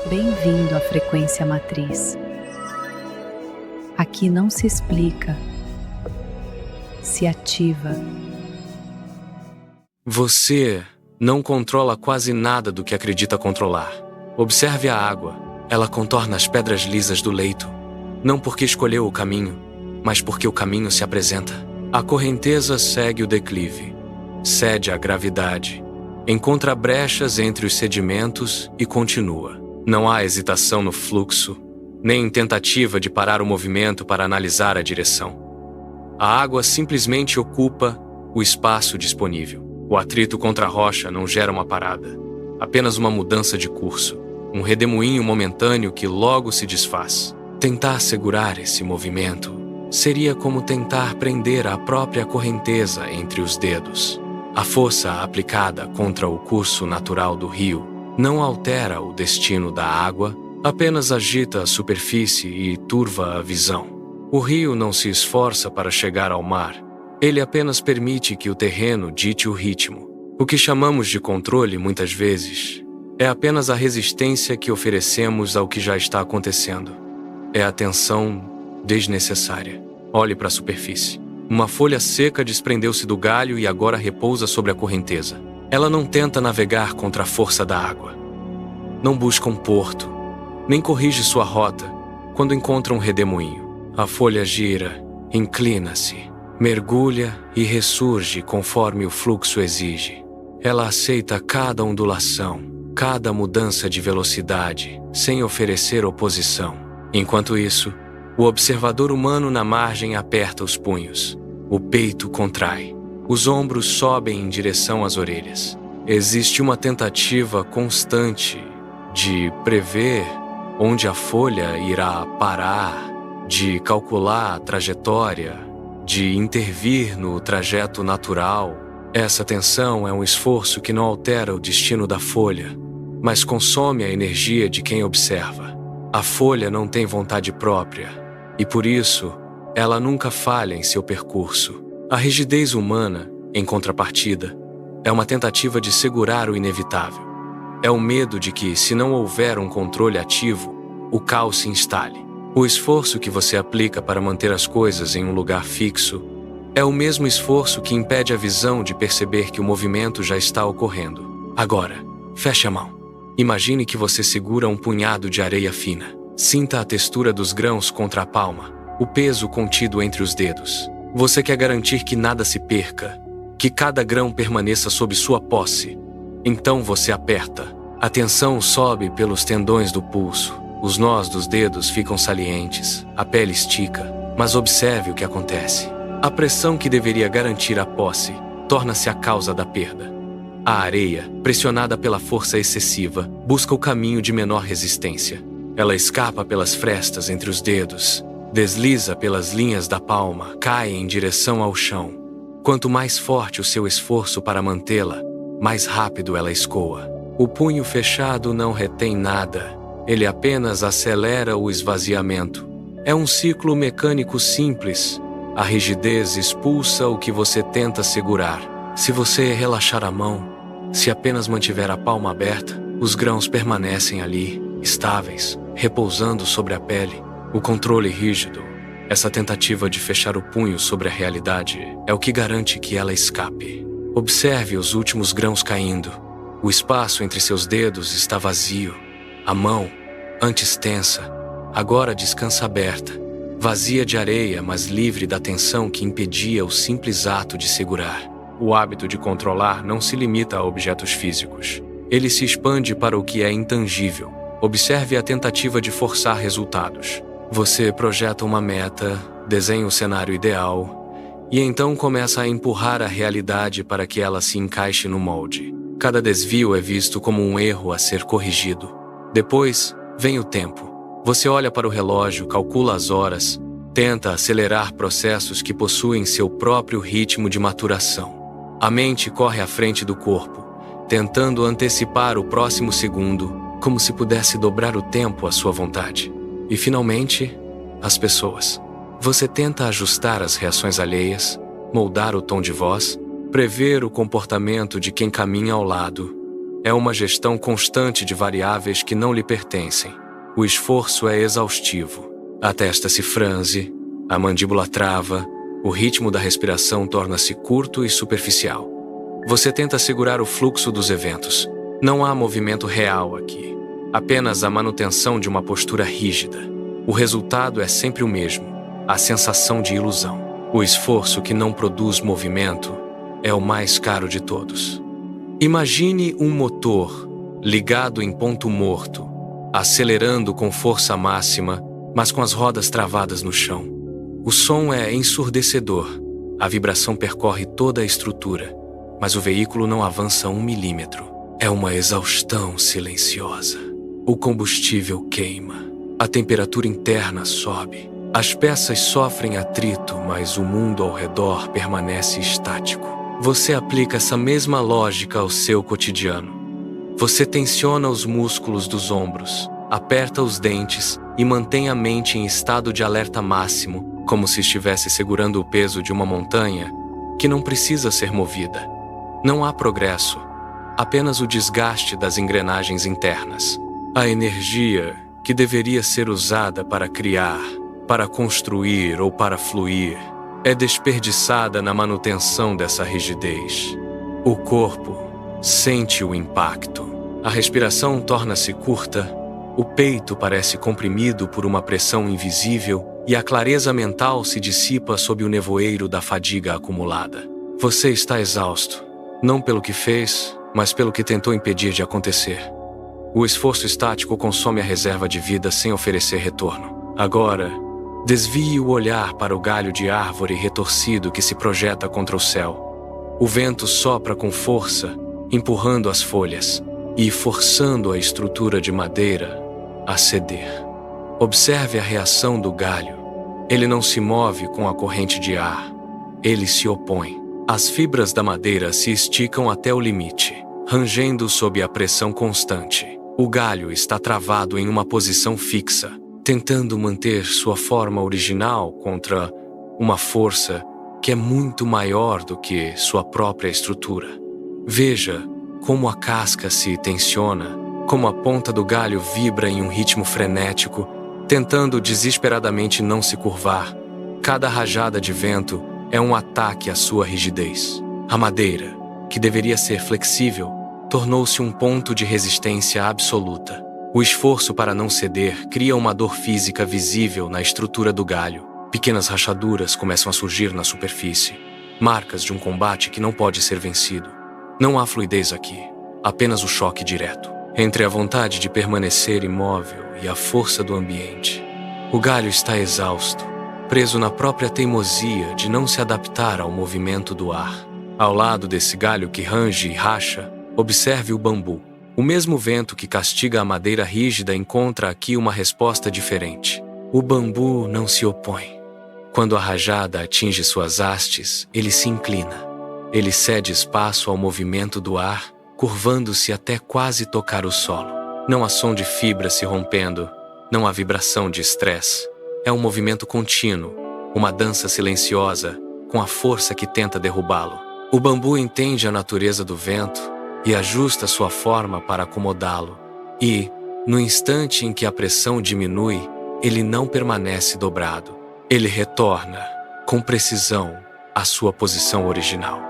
Bem-vindo à frequência matriz. Aqui não se explica, se ativa. Você não controla quase nada do que acredita controlar. Observe a água. Ela contorna as pedras lisas do leito. Não porque escolheu o caminho, mas porque o caminho se apresenta. A correnteza segue o declive. Cede à gravidade. Encontra brechas entre os sedimentos e continua. Não há hesitação no fluxo, nem tentativa de parar o movimento para analisar a direção. A água simplesmente ocupa o espaço disponível. O atrito contra a rocha não gera uma parada, apenas uma mudança de curso, um redemoinho momentâneo que logo se desfaz. Tentar segurar esse movimento seria como tentar prender a própria correnteza entre os dedos. A força aplicada contra o curso natural do rio não altera o destino da água, apenas agita a superfície e turva a visão. O rio não se esforça para chegar ao mar. Ele apenas permite que o terreno dite o ritmo. O que chamamos de controle, muitas vezes, é apenas a resistência que oferecemos ao que já está acontecendo. É a tensão desnecessária. Olhe para a superfície. Uma folha seca desprendeu-se do galho e agora repousa sobre a correnteza. Ela não tenta navegar contra a força da água. Não busca um porto, nem corrige sua rota quando encontra um redemoinho. A folha gira, inclina-se, mergulha e ressurge conforme o fluxo exige. Ela aceita cada ondulação, cada mudança de velocidade, sem oferecer oposição. Enquanto isso, o observador humano na margem aperta os punhos. O peito contrai. Os ombros sobem em direção às orelhas. Existe uma tentativa constante de prever onde a folha irá parar, de calcular a trajetória, de intervir no trajeto natural. Essa tensão é um esforço que não altera o destino da folha, mas consome a energia de quem observa. A folha não tem vontade própria, e por isso, ela nunca falha em seu percurso. A rigidez humana, em contrapartida, é uma tentativa de segurar o inevitável. É o medo de que, se não houver um controle ativo, o caos se instale. O esforço que você aplica para manter as coisas em um lugar fixo é o mesmo esforço que impede a visão de perceber que o movimento já está ocorrendo. Agora, feche a mão. Imagine que você segura um punhado de areia fina. Sinta a textura dos grãos contra a palma, o peso contido entre os dedos. Você quer garantir que nada se perca, que cada grão permaneça sob sua posse. Então você aperta. A tensão sobe pelos tendões do pulso. Os nós dos dedos ficam salientes, a pele estica. Mas observe o que acontece. A pressão que deveria garantir a posse torna-se a causa da perda. A areia, pressionada pela força excessiva, busca o caminho de menor resistência. Ela escapa pelas frestas entre os dedos, desliza pelas linhas da palma, cai em direção ao chão. Quanto mais forte o seu esforço para mantê-la, mais rápido ela escoa. O punho fechado não retém nada, ele apenas acelera o esvaziamento. É um ciclo mecânico simples. A rigidez expulsa o que você tenta segurar. Se você relaxar a mão, se apenas mantiver a palma aberta, os grãos permanecem ali, estáveis, repousando sobre a pele. O controle rígido, essa tentativa de fechar o punho sobre a realidade, é o que garante que ela escape. Observe os últimos grãos caindo. O espaço entre seus dedos está vazio. A mão, antes tensa, agora descansa aberta, vazia de areia, mas livre da tensão que impedia o simples ato de segurar. O hábito de controlar não se limita a objetos físicos. Ele se expande para o que é intangível. Observe a tentativa de forçar resultados. Você projeta uma meta, desenha o cenário ideal e então começa a empurrar a realidade para que ela se encaixe no molde. Cada desvio é visto como um erro a ser corrigido. Depois, vem o tempo. Você olha para o relógio, calcula as horas, tenta acelerar processos que possuem seu próprio ritmo de maturação. A mente corre à frente do corpo, tentando antecipar o próximo segundo, como se pudesse dobrar o tempo à sua vontade. E, finalmente, as pessoas. Você tenta ajustar as reações alheias, moldar o tom de voz, prever o comportamento de quem caminha ao lado, É uma gestão constante de variáveis que não lhe pertencem. O esforço é exaustivo. A testa se franze, a mandíbula trava, o ritmo da respiração torna-se curto e superficial. Você tenta segurar o fluxo dos eventos. Não há movimento real aqui. Apenas a manutenção de uma postura rígida. O resultado é sempre o mesmo, a sensação de ilusão. O esforço que não produz movimento é o mais caro de todos. Imagine um motor ligado em ponto morto, acelerando com força máxima, mas com as rodas travadas no chão. O som é ensurdecedor, a vibração percorre toda a estrutura, mas o veículo não avança 1 milímetro. É uma exaustão silenciosa. O combustível queima, a temperatura interna sobe. As peças sofrem atrito, mas o mundo ao redor permanece estático. Você aplica essa mesma lógica ao seu cotidiano. Você tensiona os músculos dos ombros, aperta os dentes e mantém a mente em estado de alerta máximo, como se estivesse segurando o peso de uma montanha que não precisa ser movida. Não há progresso, apenas o desgaste das engrenagens internas. A energia que deveria ser usada para criar, para construir ou para fluir, é desperdiçada na manutenção dessa rigidez. O corpo sente o impacto. A respiração torna-se curta, o peito parece comprimido por uma pressão invisível e a clareza mental se dissipa sob o nevoeiro da fadiga acumulada. Você está exausto, não pelo que fez, mas pelo que tentou impedir de acontecer. O esforço estático consome a reserva de vida sem oferecer retorno. Agora, desvie o olhar para o galho de árvore retorcido que se projeta contra o céu. O vento sopra com força, empurrando as folhas e forçando a estrutura de madeira a ceder. Observe a reação do galho. Ele não se move com a corrente de ar. Ele se opõe. As fibras da madeira se esticam até o limite, rangendo sob a pressão constante. O galho está travado em uma posição fixa, tentando manter sua forma original contra uma força que é muito maior do que sua própria estrutura. Veja como a casca se tensiona, como a ponta do galho vibra em um ritmo frenético, tentando desesperadamente não se curvar. Cada rajada de vento é um ataque à sua rigidez. A madeira, que deveria ser flexível, tornou-se um ponto de resistência absoluta. O esforço para não ceder cria uma dor física visível na estrutura do galho. Pequenas rachaduras começam a surgir na superfície, marcas de um combate que não pode ser vencido. Não há fluidez aqui, apenas o choque direto entre a vontade de permanecer imóvel e a força do ambiente. O galho está exausto, preso na própria teimosia de não se adaptar ao movimento do ar. Ao lado desse galho que range e racha, observe o bambu. O mesmo vento que castiga a madeira rígida encontra aqui uma resposta diferente. O bambu não se opõe. Quando a rajada atinge suas hastes, ele se inclina. Ele cede espaço ao movimento do ar, curvando-se até quase tocar o solo. Não há som de fibra se rompendo, não há vibração de estresse. É um movimento contínuo, uma dança silenciosa, com a força que tenta derrubá-lo. O bambu entende a natureza do vento e ajusta sua forma para acomodá-lo. E, no instante em que a pressão diminui, ele não permanece dobrado. Ele retorna, com precisão, à sua posição original.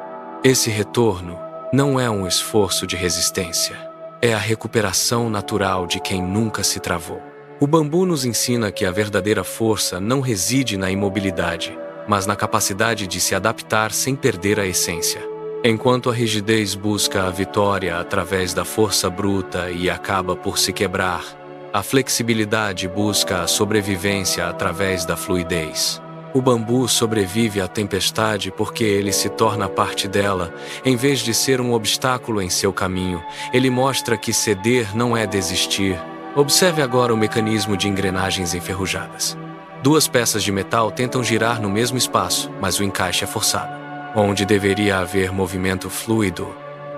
Esse retorno não é um esforço de resistência. É a recuperação natural de quem nunca se travou. O bambu nos ensina que a verdadeira força não reside na imobilidade, mas na capacidade de se adaptar sem perder a essência. Enquanto a rigidez busca a vitória através da força bruta e acaba por se quebrar, a flexibilidade busca a sobrevivência através da fluidez. O bambu sobrevive à tempestade porque ele se torna parte dela, em vez de ser um obstáculo em seu caminho. Ele mostra que ceder não é desistir. Observe agora o mecanismo de engrenagens enferrujadas. Duas peças de metal tentam girar no mesmo espaço, mas o encaixe é forçado. Onde deveria haver movimento fluido,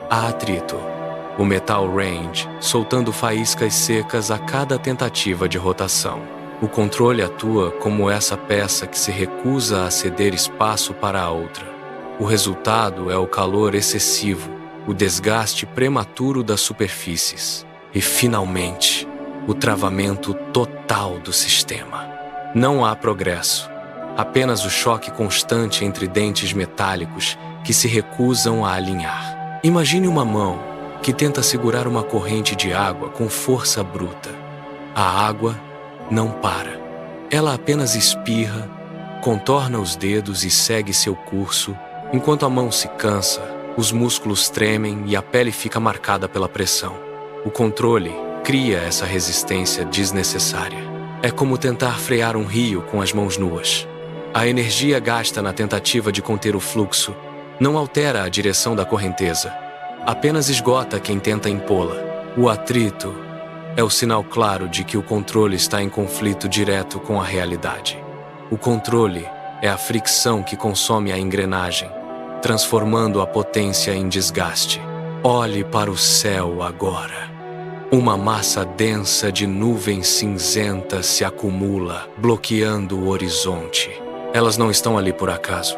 há atrito. O metal range, soltando faíscas secas a cada tentativa de rotação. O controle atua como essa peça que se recusa a ceder espaço para a outra. O resultado é o calor excessivo, o desgaste prematuro das superfícies e, finalmente, o travamento total do sistema. Não há progresso, apenas o choque constante entre dentes metálicos que se recusam a alinhar. Imagine uma mão que tenta segurar uma corrente de água com força bruta. A água não para. Ela apenas espirra, contorna os dedos e segue seu curso, enquanto a mão se cansa, os músculos tremem e a pele fica marcada pela pressão. O controle cria essa resistência desnecessária. É como tentar frear um rio com as mãos nuas. A energia gasta na tentativa de conter o fluxo não altera a direção da correnteza, apenas esgota quem tenta impô-la. O atrito é o sinal claro de que o controle está em conflito direto com a realidade. O controle é a fricção que consome a engrenagem, transformando a potência em desgaste. Olhe para o céu agora. Uma massa densa de nuvens cinzentas se acumula, bloqueando o horizonte. Elas não estão ali por acaso.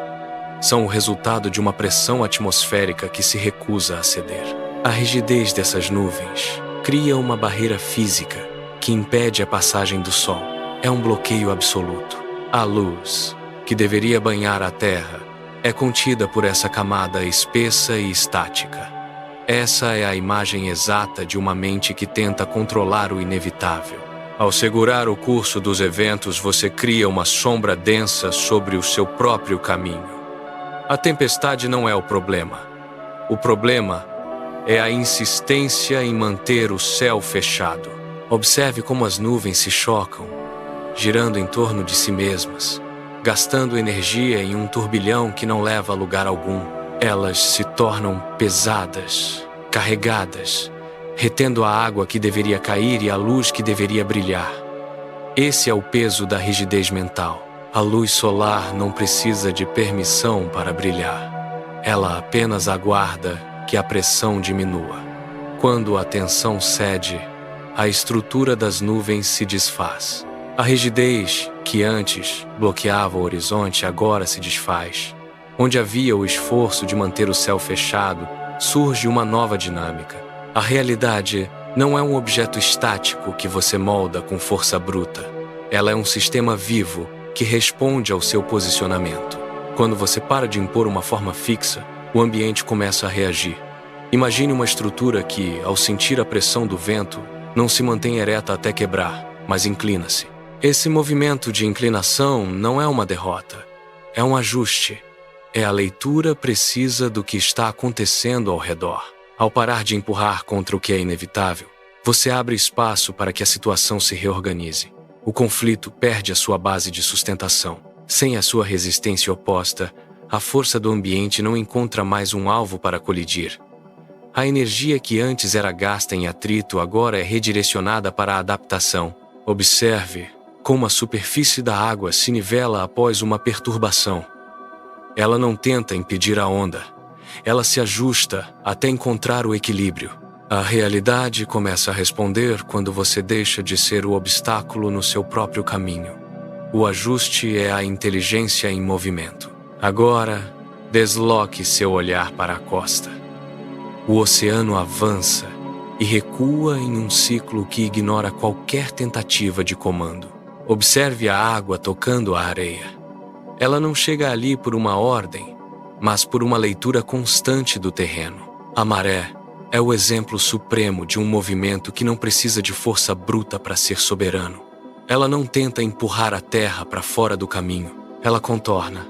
São o resultado de uma pressão atmosférica que se recusa a ceder. A rigidez dessas nuvens cria uma barreira física que impede a passagem do Sol. É um bloqueio absoluto. A luz, que deveria banhar a Terra, é contida por essa camada espessa e estática. Essa é a imagem exata de uma mente que tenta controlar o inevitável. Ao segurar o curso dos eventos, você cria uma sombra densa sobre o seu próprio caminho. A tempestade não é o problema. O problema é a insistência em manter o céu fechado. Observe como as nuvens se chocam, girando em torno de si mesmas, gastando energia em um turbilhão que não leva a lugar algum. Elas se tornam pesadas, carregadas, retendo a água que deveria cair e a luz que deveria brilhar. Esse é o peso da rigidez mental. A luz solar não precisa de permissão para brilhar. Ela apenas aguarda que a pressão diminua. Quando a tensão cede, a estrutura das nuvens se desfaz. A rigidez, que antes bloqueava o horizonte, agora se desfaz. Onde havia o esforço de manter o céu fechado, surge uma nova dinâmica. A realidade não é um objeto estático que você molda com força bruta. Ela é um sistema vivo que responde ao seu posicionamento. Quando você para de impor uma forma fixa, o ambiente começa a reagir. Imagine uma estrutura que, ao sentir a pressão do vento, não se mantém ereta até quebrar, mas inclina-se. Esse movimento de inclinação não é uma derrota, é um ajuste. É a leitura precisa do que está acontecendo ao redor. Ao parar de empurrar contra o que é inevitável, você abre espaço para que a situação se reorganize. O conflito perde a sua base de sustentação. Sem a sua resistência oposta, a força do ambiente não encontra mais um alvo para colidir. A energia que antes era gasta em atrito agora é redirecionada para a adaptação. Observe como a superfície da água se nivela após uma perturbação. Ela não tenta impedir a onda. Ela se ajusta até encontrar o equilíbrio. A realidade começa a responder quando você deixa de ser o obstáculo no seu próprio caminho. O ajuste é a inteligência em movimento. Agora, desloque seu olhar para a costa. O oceano avança e recua em um ciclo que ignora qualquer tentativa de comando. Observe a água tocando a areia. Ela não chega ali por uma ordem, mas por uma leitura constante do terreno. A maré é o exemplo supremo de um movimento que não precisa de força bruta para ser soberano. Ela não tenta empurrar a terra para fora do caminho. Ela contorna,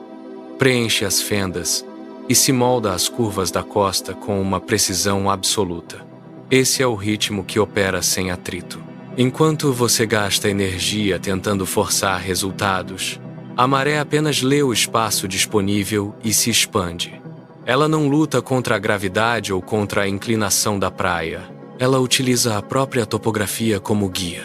preenche as fendas e se molda às curvas da costa com uma precisão absoluta. Esse é o ritmo que opera sem atrito. Enquanto você gasta energia tentando forçar resultados, a maré apenas lê o espaço disponível e se expande. Ela não luta contra a gravidade ou contra a inclinação da praia. Ela utiliza a própria topografia como guia.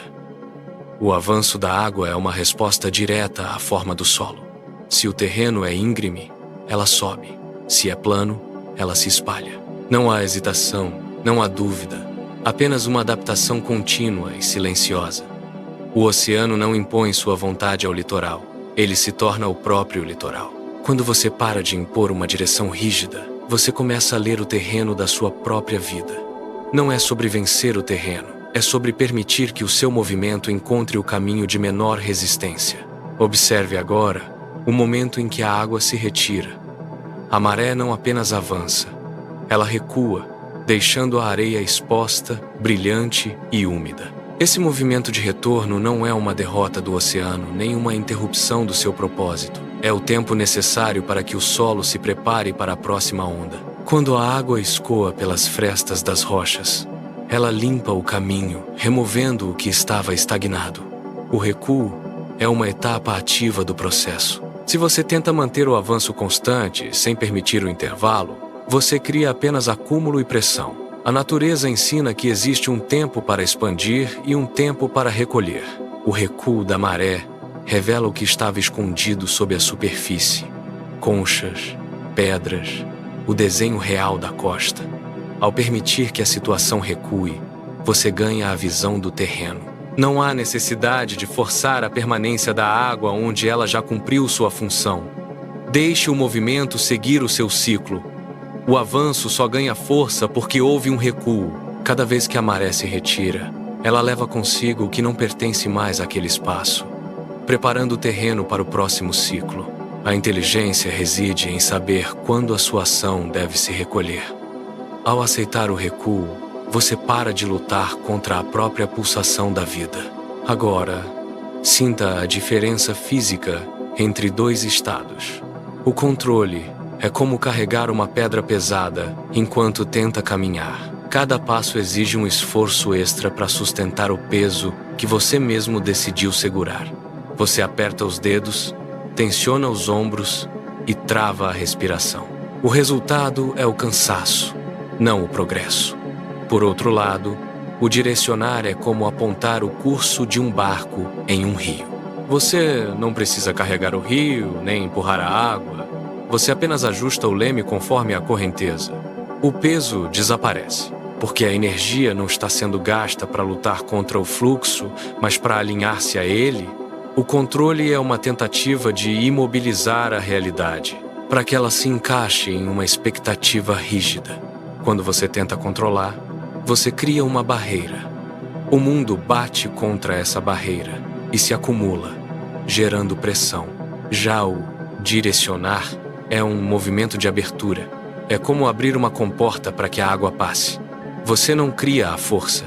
O avanço da água é uma resposta direta à forma do solo. Se o terreno é íngreme, ela sobe. Se é plano, ela se espalha. Não há hesitação, não há dúvida. Apenas uma adaptação contínua e silenciosa. O oceano não impõe sua vontade ao litoral. Ele se torna o próprio litoral. Quando você para de impor uma direção rígida, você começa a ler o terreno da sua própria vida. Não é sobre vencer o terreno, é sobre permitir que o seu movimento encontre o caminho de menor resistência. Observe agora o momento em que a água se retira. A maré não apenas avança, ela recua, deixando a areia exposta, brilhante e úmida. Esse movimento de retorno não é uma derrota do oceano, nem uma interrupção do seu propósito. É o tempo necessário para que o solo se prepare para a próxima onda. Quando a água escoa pelas frestas das rochas, ela limpa o caminho, removendo o que estava estagnado. O recuo é uma etapa ativa do processo. Se você tenta manter o avanço constante, sem permitir o intervalo, você cria apenas acúmulo e pressão. A natureza ensina que existe um tempo para expandir e um tempo para recolher. O recuo da maré revela o que estava escondido sob a superfície. Conchas, pedras, o desenho real da costa. Ao permitir que a situação recue, você ganha a visão do terreno. Não há necessidade de forçar a permanência da água onde ela já cumpriu sua função. Deixe o movimento seguir o seu ciclo. O avanço só ganha força porque houve um recuo. Cada vez que a maré se retira, ela leva consigo o que não pertence mais àquele espaço, preparando o terreno para o próximo ciclo. A inteligência reside em saber quando a sua ação deve se recolher. Ao aceitar o recuo, você para de lutar contra a própria pulsação da vida. Agora, sinta a diferença física entre dois estados. O controle é como carregar uma pedra pesada enquanto tenta caminhar. Cada passo exige um esforço extra para sustentar o peso que você mesmo decidiu segurar. Você aperta os dedos, tensiona os ombros e trava a respiração. O resultado é o cansaço, não o progresso. Por outro lado, o direcionar é como apontar o curso de um barco em um rio. Você não precisa carregar o rio, nem empurrar a água. Você apenas ajusta o leme conforme a correnteza. O peso desaparece, porque a energia não está sendo gasta para lutar contra o fluxo, mas para alinhar-se a ele. O controle é uma tentativa de imobilizar a realidade, para que ela se encaixe em uma expectativa rígida. Quando você tenta controlar, você cria uma barreira. O mundo bate contra essa barreira e se acumula, gerando pressão. Já o direcionar é um movimento de abertura. É como abrir uma comporta para que a água passe. Você não cria a força.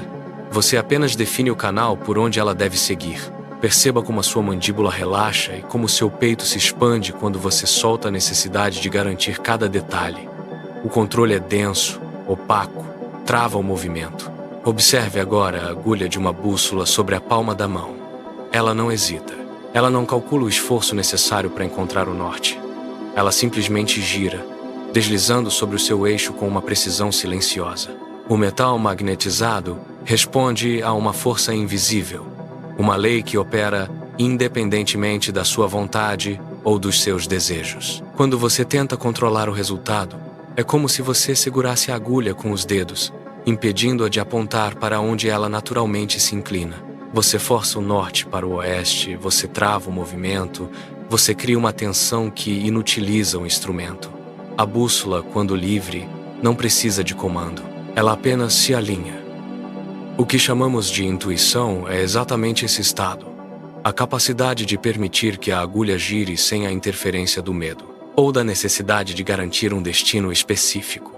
Você apenas define o canal por onde ela deve seguir. Perceba como a sua mandíbula relaxa e como seu peito se expande quando você solta a necessidade de garantir cada detalhe. O controle é denso, opaco, trava o movimento. Observe agora a agulha de uma bússola sobre a palma da mão. Ela não hesita. Ela não calcula o esforço necessário para encontrar o norte. Ela simplesmente gira, deslizando sobre o seu eixo com uma precisão silenciosa. O metal magnetizado responde a uma força invisível, uma lei que opera independentemente da sua vontade ou dos seus desejos. Quando você tenta controlar o resultado, é como se você segurasse a agulha com os dedos, impedindo-a de apontar para onde ela naturalmente se inclina. Você força o norte para o oeste, você trava o movimento, você cria uma tensão que inutiliza o instrumento. A bússola, quando livre, não precisa de comando. Ela apenas se alinha. O que chamamos de intuição é exatamente esse estado. A capacidade de permitir que a agulha gire sem a interferência do medo, ou da necessidade de garantir um destino específico.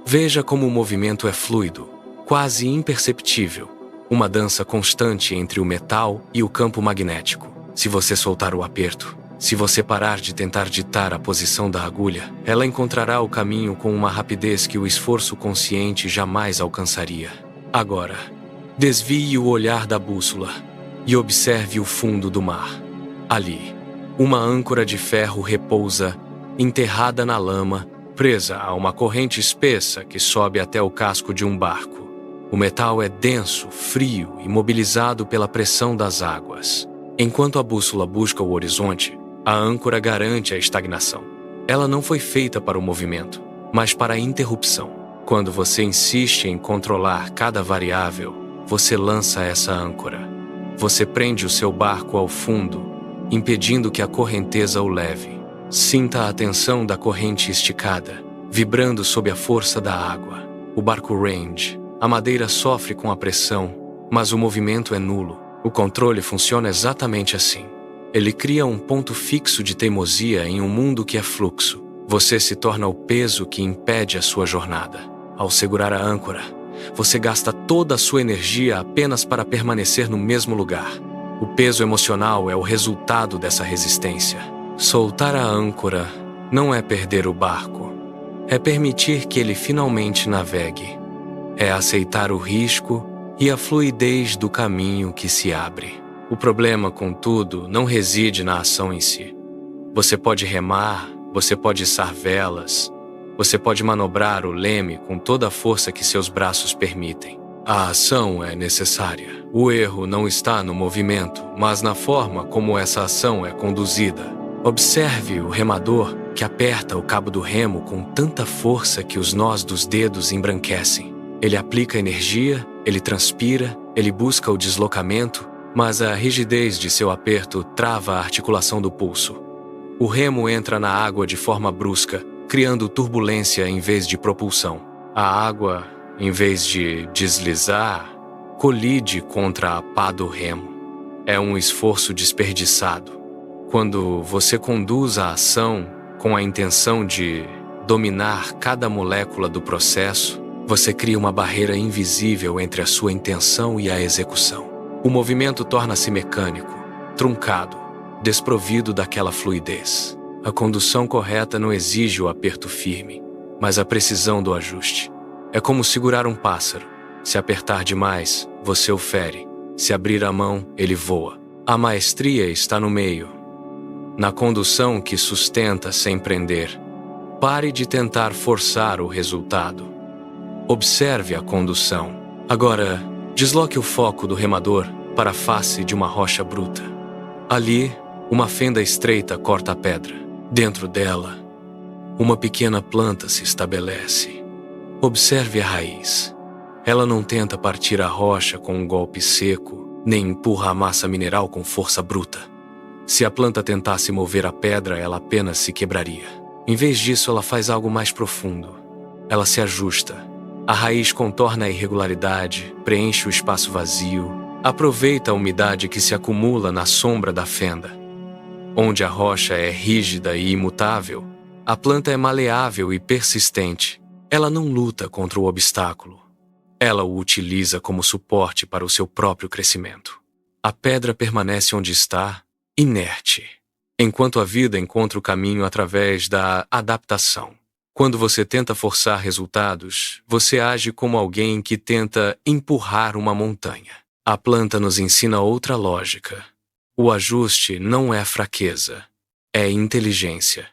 Veja como o movimento é fluido, quase imperceptível, uma dança constante entre o metal e o campo magnético. Se você soltar o aperto, se você parar de tentar ditar a posição da agulha, ela encontrará o caminho com uma rapidez que o esforço consciente jamais alcançaria. Agora, desvie o olhar da bússola e observe o fundo do mar. Ali, uma âncora de ferro repousa, enterrada na lama, presa a uma corrente espessa que sobe até o casco de um barco. O metal é denso, frio e mobilizado pela pressão das águas. Enquanto a bússola busca o horizonte, a âncora garante a estagnação. Ela não foi feita para o movimento, mas para a interrupção. Quando você insiste em controlar cada variável, você lança essa âncora. Você prende o seu barco ao fundo, impedindo que a correnteza o leve. Sinta a tensão da corrente esticada. vibrando sob a força da água. O barco range. A madeira sofre com a pressão, mas o movimento é nulo. O controle funciona exatamente assim. Ele cria um ponto fixo de teimosia em um mundo que é fluxo. Você se torna o peso que impede a sua jornada. Ao segurar a âncora, você gasta toda a sua energia apenas para permanecer no mesmo lugar. O peso emocional é o resultado dessa resistência. Soltar a âncora não é perder o barco. É permitir que ele finalmente navegue. É aceitar o risco e a fluidez do caminho que se abre. O problema, contudo, não reside na ação em si. Você pode remar, você pode içar velas, você pode manobrar o leme com toda a força que seus braços permitem. A ação é necessária. O erro não está no movimento, mas na forma como essa ação é conduzida. Observe o remador que aperta o cabo do remo com tanta força que os nós dos dedos embranquecem. Ele aplica energia, ele transpira, ele busca o deslocamento, mas a rigidez de seu aperto trava a articulação do pulso. O remo entra na água de forma brusca, criando turbulência em vez de propulsão. A água, em vez de deslizar, colide contra a pá do remo. É um esforço desperdiçado. Quando você conduz a ação com a intenção de dominar cada molécula do processo, você cria uma barreira invisível entre a sua intenção e a execução. O movimento torna-se mecânico, truncado, desprovido daquela fluidez. A condução correta não exige o aperto firme, mas a precisão do ajuste. É como segurar um pássaro. Se apertar demais, você o fere. Se abrir a mão, ele voa. A maestria está no meio, na condução que sustenta sem prender. Pare de tentar forçar o resultado. Observe a condução. Agora, desloque o foco do remador para a face de uma rocha bruta. Ali, uma fenda estreita corta a pedra. Dentro dela, uma pequena planta se estabelece. Observe a raiz. Ela não tenta partir a rocha com um golpe seco, nem empurra a massa mineral com força bruta. Se a planta tentasse mover a pedra, ela apenas se quebraria. Em vez disso, ela faz algo mais profundo. Ela se ajusta. A raiz contorna a irregularidade, preenche o espaço vazio, aproveita a umidade que se acumula na sombra da fenda. Onde a rocha é rígida e imutável, a planta é maleável e persistente. Ela não luta contra o obstáculo. Ela o utiliza como suporte para o seu próprio crescimento. A pedra permanece onde está, inerte, enquanto a vida encontra o caminho através da adaptação. Quando você tenta forçar resultados, você age como alguém que tenta empurrar uma montanha. A planta nos ensina outra lógica. O ajuste não é fraqueza, é inteligência.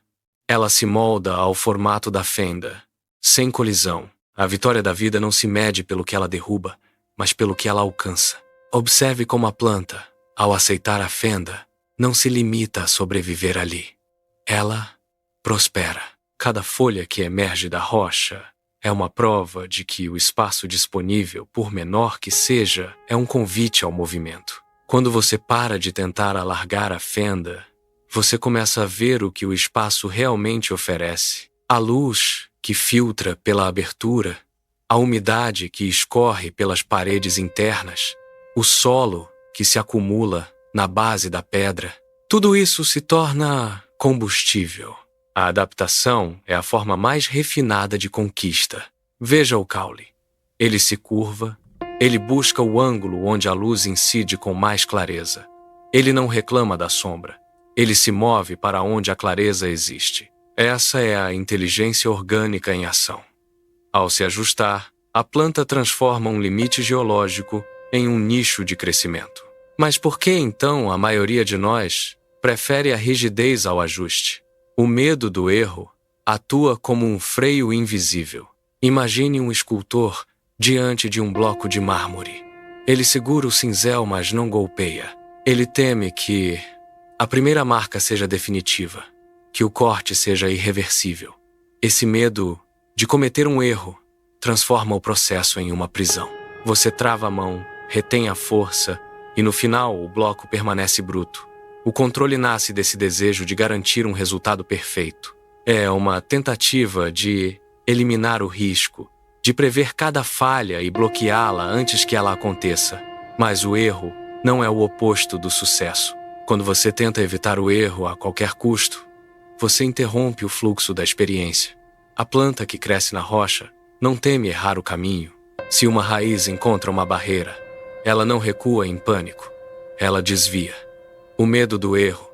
Ela se molda ao formato da fenda, sem colisão. A vitória da vida não se mede pelo que ela derruba, mas pelo que ela alcança. Observe como a planta, ao aceitar a fenda, não se limita a sobreviver ali. Ela prospera. Cada folha que emerge da rocha é uma prova de que o espaço disponível, por menor que seja, é um convite ao movimento. Quando você para de tentar alargar a fenda, você começa a ver o que o espaço realmente oferece. A luz que filtra pela abertura, a umidade que escorre pelas paredes internas, o solo que se acumula na base da pedra. Tudo isso se torna combustível. A adaptação é a forma mais refinada de conquista. Veja o caule. Ele se curva, ele busca o ângulo onde a luz incide com mais clareza. Ele não reclama da sombra. Ele se move para onde a clareza existe. Essa é a inteligência orgânica em ação. Ao se ajustar, a planta transforma um limite geológico em um nicho de crescimento. Mas por que, então, a maioria de nós prefere a rigidez ao ajuste? O medo do erro atua como um freio invisível. Imagine um escultor diante de um bloco de mármore. Ele segura o cinzel, mas não golpeia. Ele teme que a primeira marca seja definitiva, que o corte seja irreversível. Esse medo de cometer um erro transforma o processo em uma prisão. Você trava a mão, retém a força e no final o bloco permanece bruto. O controle nasce desse desejo de garantir um resultado perfeito. É uma tentativa de eliminar o risco, de prever cada falha e bloqueá-la antes que ela aconteça. Mas o erro não é o oposto do sucesso. Quando você tenta evitar o erro a qualquer custo, você interrompe o fluxo da experiência. A planta que cresce na rocha não teme errar o caminho. Se uma raiz encontra uma barreira, ela não recua em pânico. Ela desvia. O medo do erro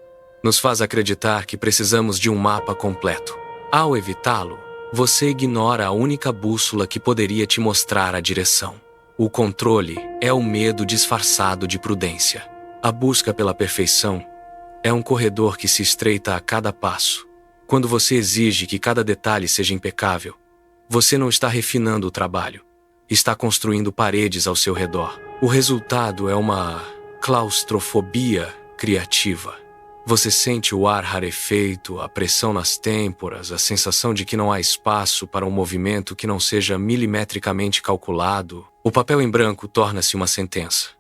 nos faz acreditar que precisamos de um mapa completo. Ao evitá-lo, você ignora a única bússola que poderia te mostrar a direção. O controle é o medo disfarçado de prudência. A busca pela perfeição é um corredor que se estreita a cada passo. Quando você exige que cada detalhe seja impecável, você não está refinando o trabalho, está construindo paredes ao seu redor. O resultado é uma claustrofobia criativa. Você sente o ar rarefeito, a pressão nas têmporas, a sensação de que não há espaço para um movimento que não seja milimetricamente calculado. O papel em branco torna-se uma sentença.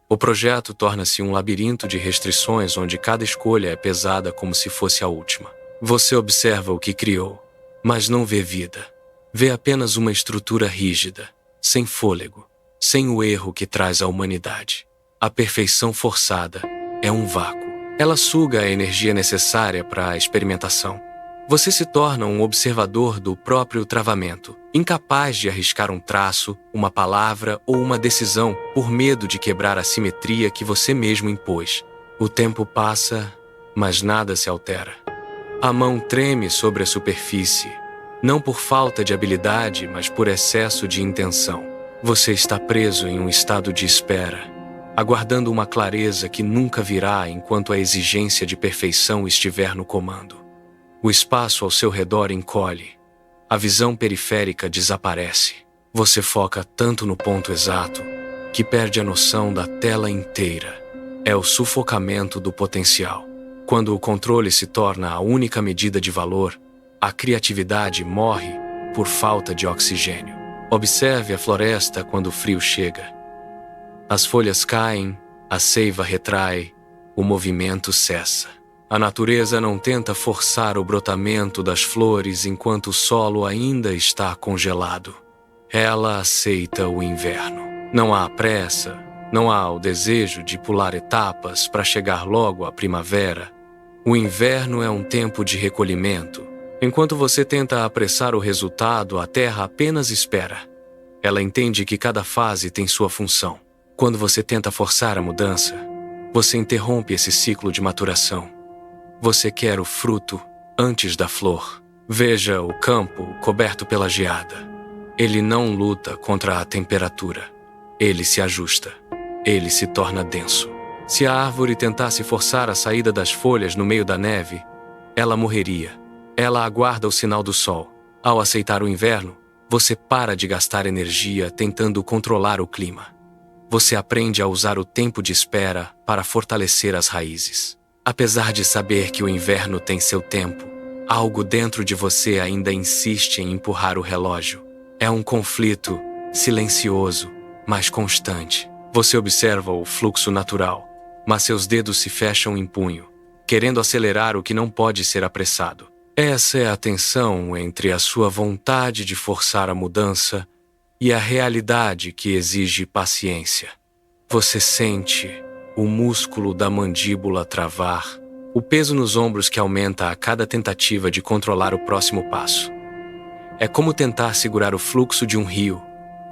O projeto torna-se um labirinto de restrições onde cada escolha é pesada como se fosse a última. Você observa o que criou, mas não vê vida. Vê apenas uma estrutura rígida, sem fôlego, sem o erro que traz a humanidade. A perfeição forçada é um vácuo. Ela suga a energia necessária para a experimentação. Você se torna um observador do próprio travamento, incapaz de arriscar um traço, uma palavra ou uma decisão por medo de quebrar a simetria que você mesmo impôs. O tempo passa, mas nada se altera. A mão treme sobre a superfície, não por falta de habilidade, mas por excesso de intenção. Você está preso em um estado de espera, aguardando uma clareza que nunca virá enquanto a exigência de perfeição estiver no comando. O espaço ao seu redor encolhe. A visão periférica desaparece. Você foca tanto no ponto exato que perde a noção da tela inteira. É o sufocamento do potencial. Quando o controle se torna a única medida de valor, a criatividade morre por falta de oxigênio. Observe a floresta quando o frio chega. As folhas caem, a seiva retrai, o movimento cessa. A natureza não tenta forçar o brotamento das flores enquanto o solo ainda está congelado. Ela aceita o inverno. Não há pressa, não há o desejo de pular etapas para chegar logo à primavera. O inverno é um tempo de recolhimento. Enquanto você tenta apressar o resultado, a terra apenas espera. Ela entende que cada fase tem sua função. Quando você tenta forçar a mudança, você interrompe esse ciclo de maturação. Você quer o fruto antes da flor. Veja o campo coberto pela geada. Ele não luta contra a temperatura. Ele se ajusta. Ele se torna denso. Se a árvore tentasse forçar a saída das folhas no meio da neve, ela morreria. Ela aguarda o sinal do sol. Ao aceitar o inverno, você para de gastar energia tentando controlar o clima. Você aprende a usar o tempo de espera para fortalecer as raízes. Apesar de saber que o inverno tem seu tempo, algo dentro de você ainda insiste em empurrar o relógio. É um conflito silencioso, mas constante. Você observa o fluxo natural, mas seus dedos se fecham em punho, querendo acelerar o que não pode ser apressado. Essa é a tensão entre a sua vontade de forçar a mudança e a realidade que exige paciência. Você sente o músculo da mandíbula travar, o peso nos ombros que aumenta a cada tentativa de controlar o próximo passo. É como tentar segurar o fluxo de um rio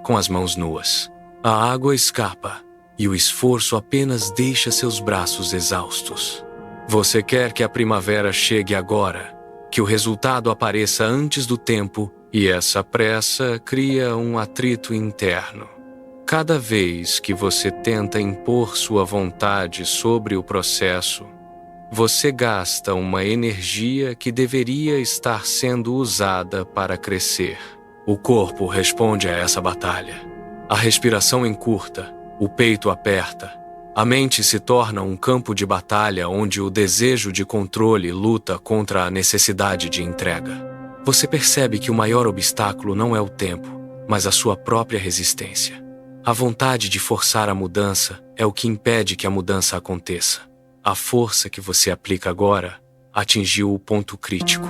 com as mãos nuas. A água escapa e o esforço apenas deixa seus braços exaustos. Você quer que a primavera chegue agora, que o resultado apareça antes do tempo, e essa pressa cria um atrito interno. Cada vez que você tenta impor sua vontade sobre o processo, você gasta uma energia que deveria estar sendo usada para crescer. O corpo responde a essa batalha. A respiração encurta, o peito aperta. A mente se torna um campo de batalha onde o desejo de controle luta contra a necessidade de entrega. Você percebe que o maior obstáculo não é o tempo, mas a sua própria resistência. A vontade de forçar a mudança é o que impede que a mudança aconteça. A força que você aplica agora atingiu o ponto crítico.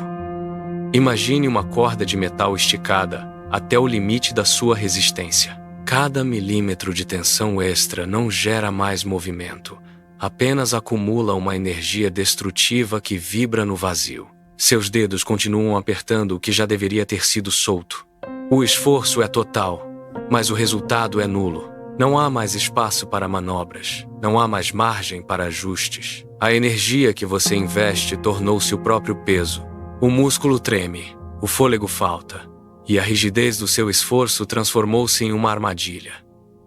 Imagine uma corda de metal esticada até o limite da sua resistência. Cada milímetro de tensão extra não gera mais movimento, apenas acumula uma energia destrutiva que vibra no vazio. Seus dedos continuam apertando o que já deveria ter sido solto. O esforço é total, mas o resultado é nulo. Não há mais espaço para manobras, não há mais margem para ajustes. A energia que você investe tornou-se o próprio peso. O músculo treme, o fôlego falta, e a rigidez do seu esforço transformou-se em uma armadilha.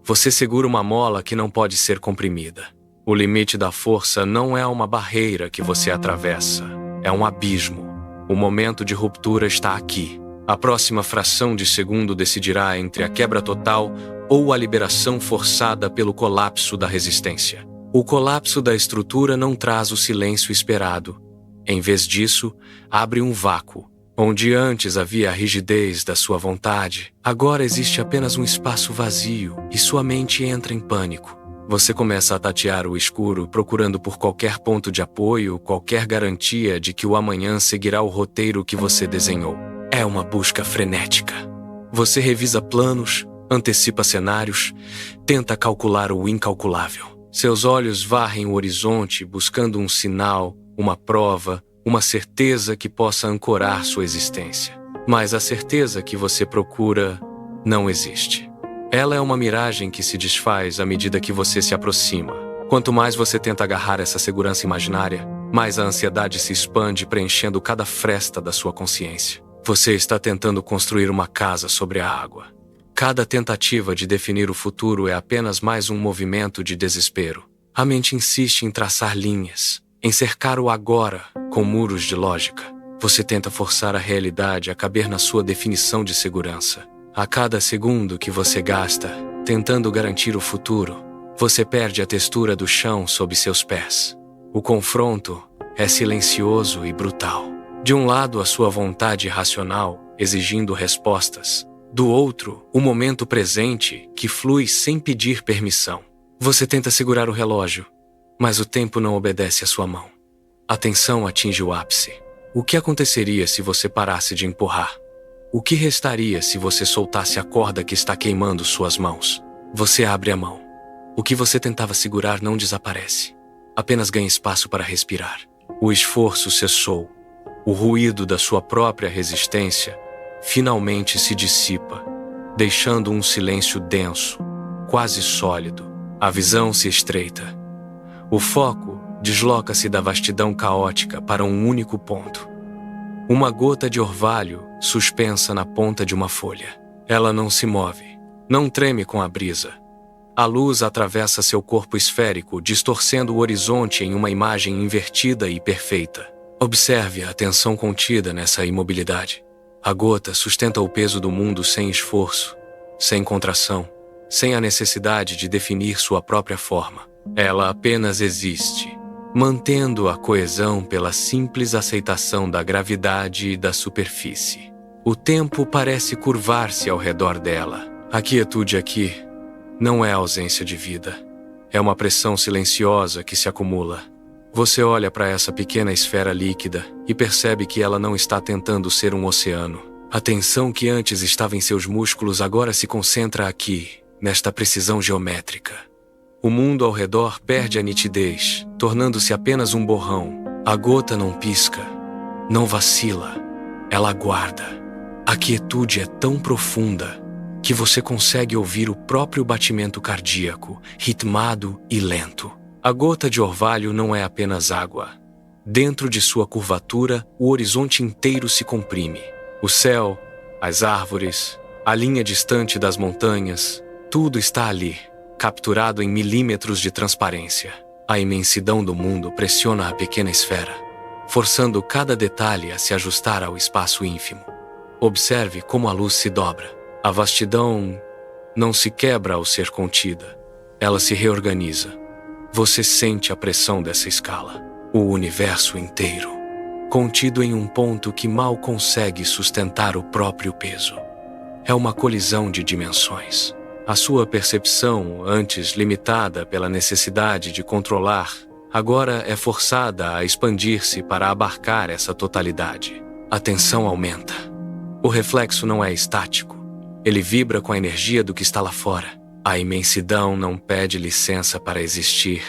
Você segura uma mola que não pode ser comprimida. O limite da força não é uma barreira que você atravessa, é um abismo. O momento de ruptura está aqui. A próxima fração de segundo decidirá entre a quebra total ou a liberação forçada pelo colapso da resistência. O colapso da estrutura não traz o silêncio esperado. Em vez disso, abre um vácuo. Onde antes havia a rigidez da sua vontade, agora existe apenas um espaço vazio e sua mente entra em pânico. Você começa a tatear o escuro procurando por qualquer ponto de apoio, qualquer garantia de que o amanhã seguirá o roteiro que você desenhou. É uma busca frenética. Você revisa planos, antecipa cenários, tenta calcular o incalculável. Seus olhos varrem o horizonte buscando um sinal, uma prova, uma certeza que possa ancorar sua existência. Mas a certeza que você procura não existe. Ela é uma miragem que se desfaz à medida que você se aproxima. Quanto mais você tenta agarrar essa segurança imaginária, mais a ansiedade se expande preenchendo cada fresta da sua consciência. Você está tentando construir uma casa sobre a água. Cada tentativa de definir o futuro é apenas mais um movimento de desespero. A mente insiste em traçar linhas, em cercar o agora com muros de lógica. Você tenta forçar a realidade a caber na sua definição de segurança. A cada segundo que você gasta tentando garantir o futuro, você perde a textura do chão sob seus pés. O confronto é silencioso e brutal. De um lado, a sua vontade racional, exigindo respostas. Do outro, o momento presente, que flui sem pedir permissão. Você tenta segurar o relógio, mas o tempo não obedece à sua mão. A tensão atinge o ápice. O que aconteceria se você parasse de empurrar? O que restaria se você soltasse a corda que está queimando suas mãos? Você abre a mão. O que você tentava segurar não desaparece. Apenas ganha espaço para respirar. O esforço cessou. O ruído da sua própria resistência finalmente se dissipa, deixando um silêncio denso, quase sólido. A visão se estreita. O foco desloca-se da vastidão caótica para um único ponto. Uma gota de orvalho suspensa na ponta de uma folha. Ela não se move, não treme com a brisa. A luz atravessa seu corpo esférico, distorcendo o horizonte em uma imagem invertida e perfeita. Observe a tensão contida nessa imobilidade. A gota sustenta o peso do mundo sem esforço, sem contração, sem a necessidade de definir sua própria forma. Ela apenas existe, mantendo a coesão pela simples aceitação da gravidade e da superfície. O tempo parece curvar-se ao redor dela. A quietude aqui não é ausência de vida. É uma pressão silenciosa que se acumula. Você olha para essa pequena esfera líquida e percebe que ela não está tentando ser um oceano. A tensão que antes estava em seus músculos agora se concentra aqui, nesta precisão geométrica. O mundo ao redor perde a nitidez, tornando-se apenas um borrão. A gota não pisca, não vacila, ela aguarda. A quietude é tão profunda que você consegue ouvir o próprio batimento cardíaco, ritmado e lento. A gota de orvalho não é apenas água. Dentro de sua curvatura, o horizonte inteiro se comprime. O céu, as árvores, a linha distante das montanhas, tudo está ali, capturado em milímetros de transparência. A imensidão do mundo pressiona a pequena esfera, forçando cada detalhe a se ajustar ao espaço ínfimo. Observe como a luz se dobra. A vastidão não se quebra ao ser contida. Ela se reorganiza. Você sente a pressão dessa escala. O universo inteiro, contido em um ponto que mal consegue sustentar o próprio peso. É uma colisão de dimensões. A sua percepção, antes limitada pela necessidade de controlar, agora é forçada a expandir-se para abarcar essa totalidade. a tensão aumenta. O reflexo não é estático. Ele vibra com a energia do que está lá fora. A imensidão não pede licença para existir.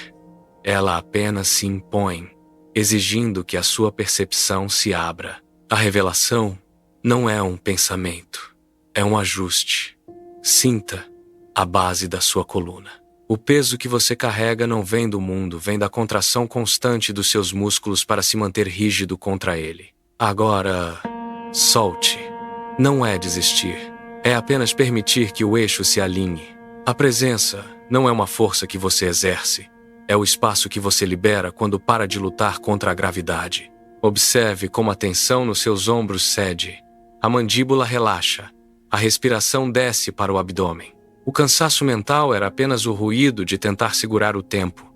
Ela apenas se impõe, exigindo que a sua percepção se abra. A revelação não é um pensamento, é um ajuste. Sinta a base da sua coluna. O peso que você carrega não vem do mundo, vem da contração constante dos seus músculos para se manter rígido contra ele. Agora, solte. Não é desistir, é apenas permitir que o eixo se alinhe. A presença não é uma força que você exerce, é o espaço que você libera quando para de lutar contra a gravidade. Observe como a tensão nos seus ombros cede, a mandíbula relaxa, a respiração desce para o abdômen. O cansaço mental era apenas o ruído de tentar segurar o tempo.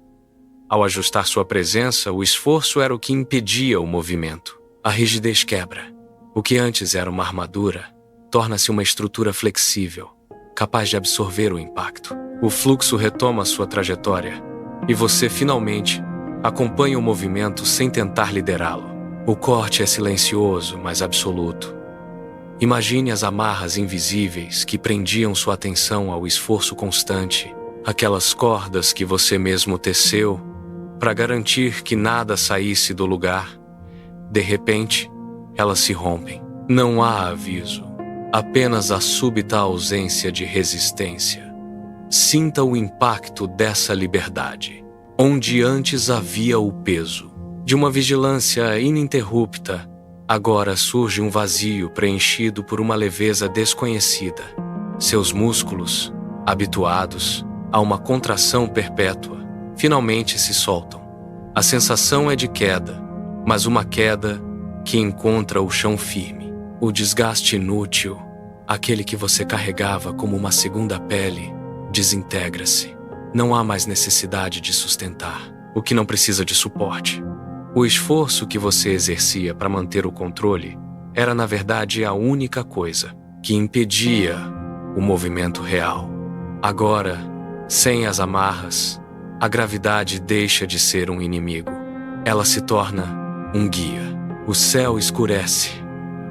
Ao ajustar sua presença, o esforço era o que impedia o movimento. A rigidez quebra. O que antes era uma armadura, torna-se uma estrutura flexível, capaz de absorver o impacto. O fluxo retoma sua trajetória, e você, finalmente, acompanha o movimento sem tentar liderá-lo. O corte é silencioso, mas absoluto. Imagine as amarras invisíveis que prendiam sua atenção ao esforço constante, aquelas cordas que você mesmo teceu para garantir que nada saísse do lugar. De repente, elas se rompem. Não há aviso, apenas a súbita ausência de resistência. Sinta o impacto dessa liberdade, onde antes havia o peso de uma vigilância ininterrupta. Agora surge um vazio preenchido por uma leveza desconhecida. Seus músculos, habituados a uma contração perpétua, finalmente se soltam. A sensação é de queda, mas uma queda que encontra o chão firme. O desgaste inútil, aquele que você carregava como uma segunda pele, desintegra-se. Não há mais necessidade de sustentar o que não precisa de suporte. O esforço que você exercia para manter o controle era, na verdade, a única coisa que impedia o movimento real. Agora, sem as amarras, a gravidade deixa de ser um inimigo. Ela se torna um guia. O céu escurece.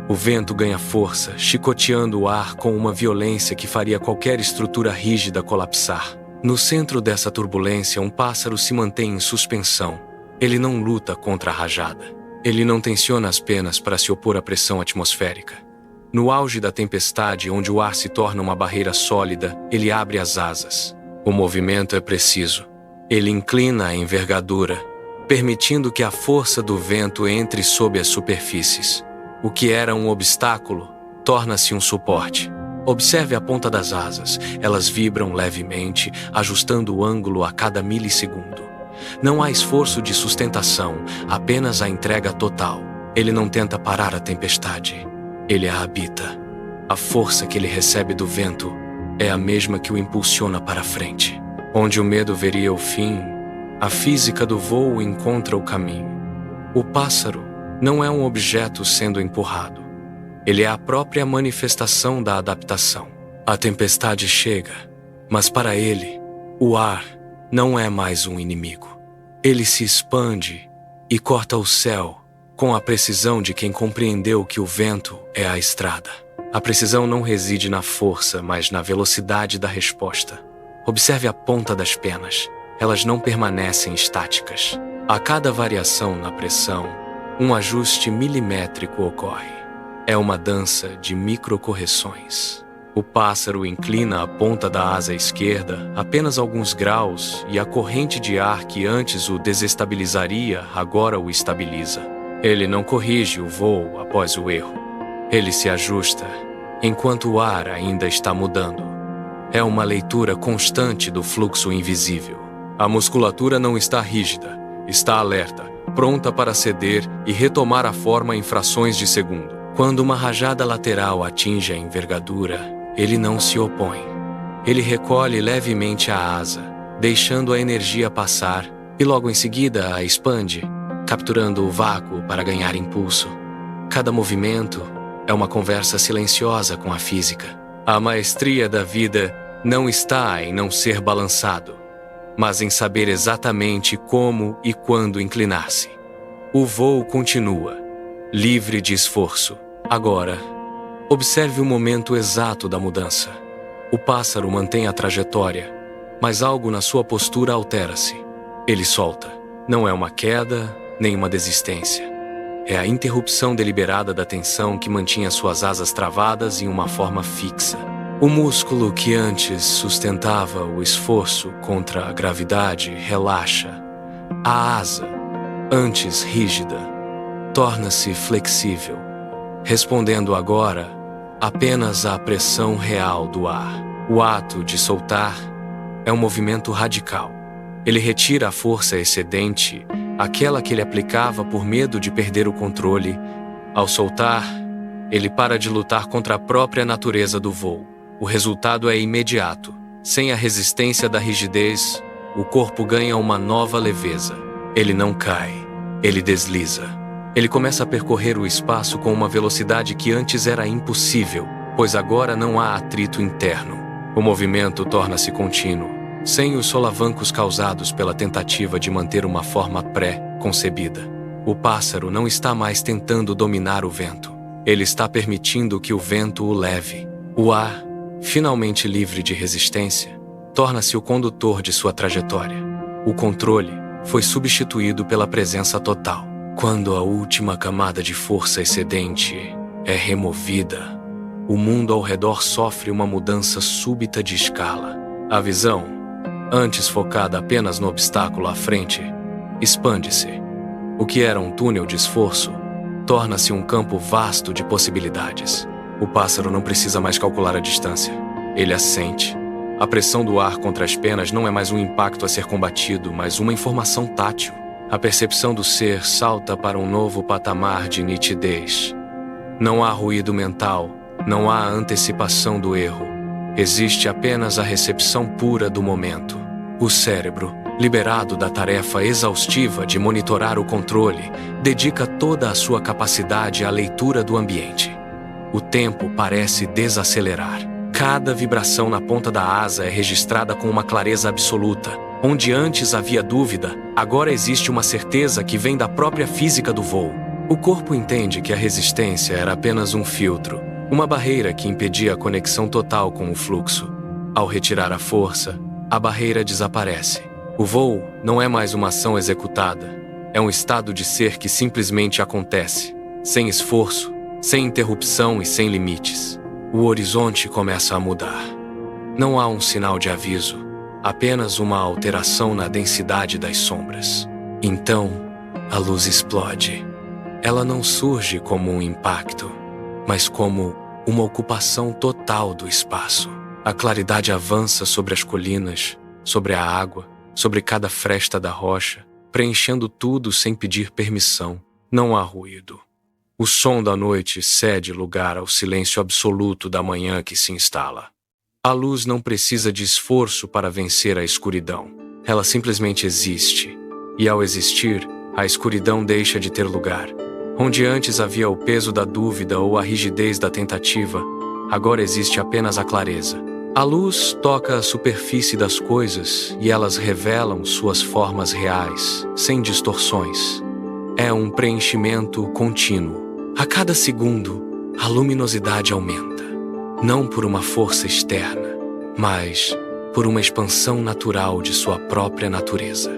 O vento ganha força, chicoteando o ar com uma violência que faria qualquer estrutura rígida colapsar. No centro dessa turbulência, um pássaro se mantém em suspensão. Ele não luta contra a rajada. Ele não tensiona as penas para se opor à pressão atmosférica. No auge da tempestade, onde o ar se torna uma barreira sólida, ele abre as asas. O movimento é preciso. Ele inclina a envergadura, permitindo que a força do vento entre sob as superfícies. O que era um obstáculo torna-se um suporte. Observe a ponta das asas. Elas vibram levemente, ajustando o ângulo a cada milissegundo. Não há esforço de sustentação, apenas a entrega total. Ele não tenta parar a tempestade, ele a habita. A força que ele recebe do vento é a mesma que o impulsiona para frente. Onde o medo veria o fim, a física do voo encontra o caminho. O pássaro não é um objeto sendo empurrado. Ele é a própria manifestação da adaptação. A tempestade chega, mas para ele, o ar não é mais um inimigo. Ele se expande e corta o céu com a precisão de quem compreendeu que o vento é a estrada. A precisão não reside na força, mas na velocidade da resposta. Observe a ponta das penas. Elas não permanecem estáticas. A cada variação na pressão, um ajuste milimétrico ocorre. É uma dança de microcorreções. O pássaro inclina a ponta da asa esquerda apenas alguns graus e a corrente de ar que antes o desestabilizaria agora o estabiliza. Ele não corrige o voo após o erro. Ele se ajusta enquanto o ar ainda está mudando. É uma leitura constante do fluxo invisível. A musculatura não está rígida, está alerta, pronta para ceder e retomar a forma em frações de segundo. Quando uma rajada lateral atinge a envergadura, ele não se opõe. Ele recolhe levemente a asa, deixando a energia passar, e logo em seguida a expande, capturando o vácuo para ganhar impulso. Cada movimento é uma conversa silenciosa com a física. A maestria da vida não está em não ser balançado, mas em saber exatamente como e quando inclinar-se. O voo continua, livre de esforço. Agora, observe o momento exato da mudança. O pássaro mantém a trajetória, mas algo na sua postura altera-se. Ele solta. Não é uma queda, nem uma desistência. É a interrupção deliberada da tensão que mantinha suas asas travadas em uma forma fixa. O músculo que antes sustentava o esforço contra a gravidade relaxa. A asa, antes rígida, torna-se flexível, respondendo agora apenas à pressão real do ar. O ato de soltar é um movimento radical. Ele retira a força excedente, aquela que ele aplicava por medo de perder o controle. Ao soltar, ele para de lutar contra a própria natureza do voo. O resultado é imediato. Sem a resistência da rigidez, o corpo ganha uma nova leveza. Ele não cai, ele desliza. Ele começa a percorrer o espaço com uma velocidade que antes era impossível, pois agora não há atrito interno. O movimento torna-se contínuo, sem os solavancos causados pela tentativa de manter uma forma pré-concebida. O pássaro não está mais tentando dominar o vento. Ele está permitindo que o vento o leve. O ar, finalmente livre de resistência, torna-se o condutor de sua trajetória. O controle foi substituído pela presença total. Quando a última camada de força excedente é removida, o mundo ao redor sofre uma mudança súbita de escala. A visão, antes focada apenas no obstáculo à frente, expande-se. O que era um túnel de esforço torna-se um campo vasto de possibilidades. O pássaro não precisa mais calcular a distância. Ele a sente. A pressão do ar contra as penas não é mais um impacto a ser combatido, mas uma informação tátil. A percepção do ser salta para um novo patamar de nitidez. Não há ruído mental, não há antecipação do erro. Existe apenas a recepção pura do momento. O cérebro, liberado da tarefa exaustiva de monitorar o controle, dedica toda a sua capacidade à leitura do ambiente. O tempo parece desacelerar. Cada vibração na ponta da asa é registrada com uma clareza absoluta. Onde antes havia dúvida, agora existe uma certeza que vem da própria física do voo. O corpo entende que a resistência era apenas um filtro, uma barreira que impedia a conexão total com o fluxo. Ao retirar a força, a barreira desaparece. O voo não é mais uma ação executada, é um estado de ser que simplesmente acontece, sem esforço, sem interrupção e sem limites. O horizonte começa a mudar. Não há um sinal de aviso, apenas uma alteração na densidade das sombras. Então, a luz explode. Ela não surge como um impacto, mas como uma ocupação total do espaço. A claridade avança sobre as colinas, sobre a água, sobre cada fresta da rocha, preenchendo tudo sem pedir permissão. Não há ruído. O som da noite cede lugar ao silêncio absoluto da manhã que se instala. A luz não precisa de esforço para vencer a escuridão. Ela simplesmente existe. E ao existir, a escuridão deixa de ter lugar. Onde antes havia o peso da dúvida ou a rigidez da tentativa, agora existe apenas a clareza. A luz toca a superfície das coisas e elas revelam suas formas reais, sem distorções. É um preenchimento contínuo. A cada segundo, a luminosidade aumenta. Não por uma força externa, mas por uma expansão natural de sua própria natureza.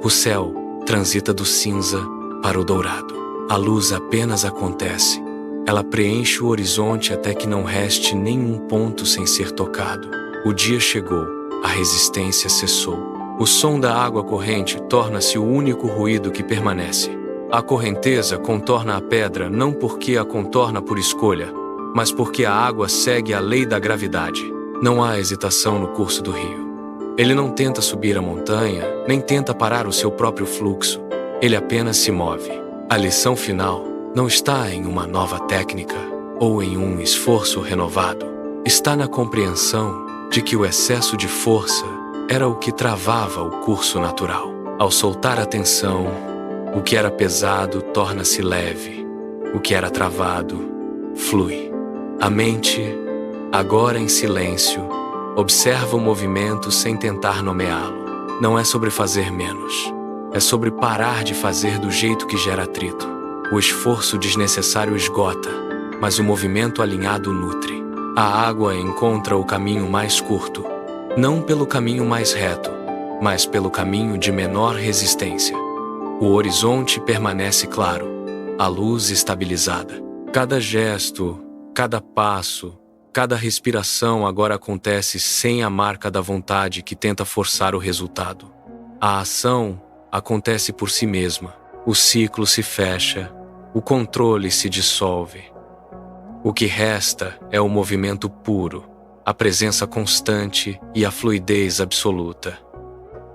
O céu transita do cinza para o dourado. A luz apenas acontece. Ela preenche o horizonte até que não reste nenhum ponto sem ser tocado. O dia chegou, a resistência cessou. O som da água corrente torna-se o único ruído que permanece. A correnteza contorna a pedra não porque a contorna por escolha, mas porque a água segue a lei da gravidade. Não há hesitação no curso do rio. Ele não tenta subir a montanha, nem tenta parar o seu próprio fluxo. Ele apenas se move. A lição final não está em uma nova técnica ou em um esforço renovado. Está na compreensão de que o excesso de força era o que travava o curso natural. Ao soltar a tensão, o que era pesado torna-se leve. O que era travado, flui. A mente, agora em silêncio, observa o movimento sem tentar nomeá-lo. Não é sobre fazer menos. É sobre parar de fazer do jeito que gera atrito. O esforço desnecessário esgota, mas o movimento alinhado nutre. A água encontra o caminho mais curto, não pelo caminho mais reto, mas pelo caminho de menor resistência. O horizonte permanece claro, a luz estabilizada. Cada gesto, cada passo, cada respiração agora acontece sem a marca da vontade que tenta forçar o resultado. A ação acontece por si mesma. O ciclo se fecha, o controle se dissolve. O que resta é o movimento puro, a presença constante e a fluidez absoluta.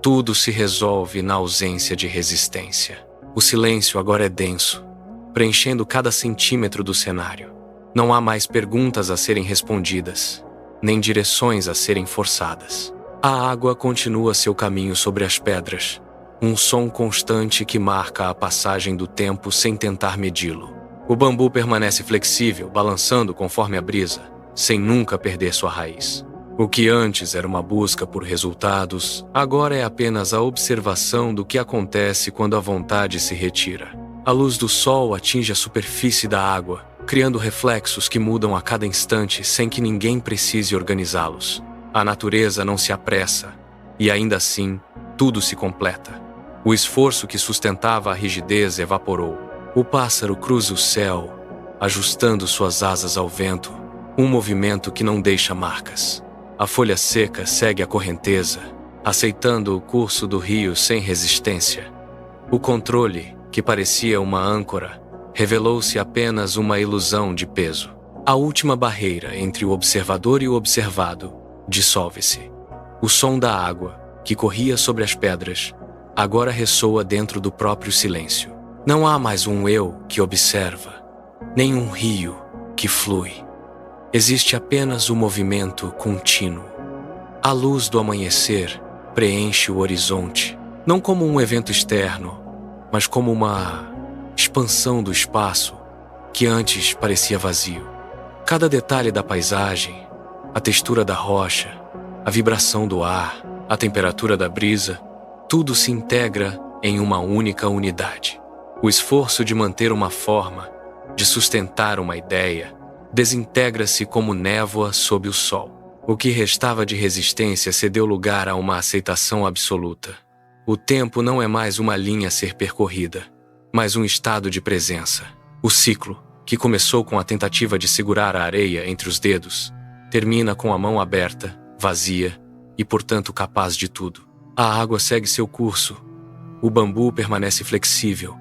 Tudo se resolve na ausência de resistência. O silêncio agora é denso, preenchendo cada centímetro do cenário. Não há mais perguntas a serem respondidas, nem direções a serem forçadas. A água continua seu caminho sobre as pedras, um som constante que marca a passagem do tempo sem tentar medi-lo. O bambu permanece flexível, balançando conforme a brisa, sem nunca perder sua raiz. O que antes era uma busca por resultados, agora é apenas a observação do que acontece quando a vontade se retira. A luz do sol atinge a superfície da água, criando reflexos que mudam a cada instante sem que ninguém precise organizá-los. A natureza não se apressa, e ainda assim, tudo se completa. O esforço que sustentava a rigidez evaporou. O pássaro cruza o céu, ajustando suas asas ao vento, um movimento que não deixa marcas. A folha seca segue a correnteza, aceitando o curso do rio sem resistência. O controle, que parecia uma âncora, revelou-se apenas uma ilusão de peso. A última barreira entre o observador e o observado dissolve-se. O som da água, que corria sobre as pedras, agora ressoa dentro do próprio silêncio. Não há mais um eu que observa, nem um rio que flui. Existe apenas o movimento contínuo. A luz do amanhecer preenche o horizonte, não como um evento externo, mas como uma expansão do espaço que antes parecia vazio. Cada detalhe da paisagem, a textura da rocha, a vibração do ar, a temperatura da brisa, tudo se integra em uma única unidade. O esforço de manter uma forma, de sustentar uma ideia, desintegra-se como névoa sob o sol. O que restava de resistência cedeu lugar a uma aceitação absoluta. O tempo não é mais uma linha a ser percorrida, mas um estado de presença. O ciclo, que começou com a tentativa de segurar a areia entre os dedos, termina com a mão aberta, vazia e, portanto, capaz de tudo. A água segue seu curso. O bambu permanece flexível.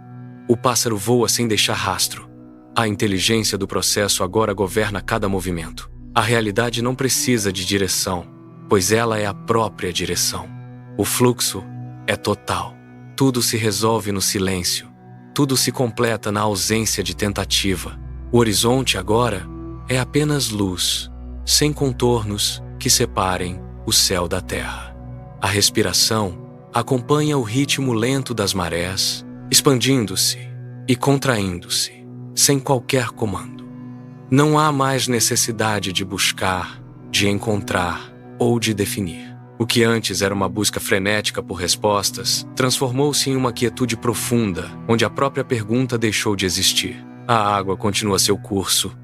O pássaro voa sem deixar rastro. A inteligência do processo agora governa cada movimento. A realidade não precisa de direção, pois ela é a própria direção. O fluxo é total. Tudo se resolve no silêncio. Tudo se completa na ausência de tentativa. O horizonte agora é apenas luz, sem contornos que separem o céu da terra. A respiração acompanha o ritmo lento das marés, expandindo-se e contraindo-se, sem qualquer comando. Não há mais necessidade de buscar, de encontrar ou de definir. O que antes era uma busca frenética por respostas, transformou-se em uma quietude profunda, onde a própria pergunta deixou de existir. A água continua seu curso,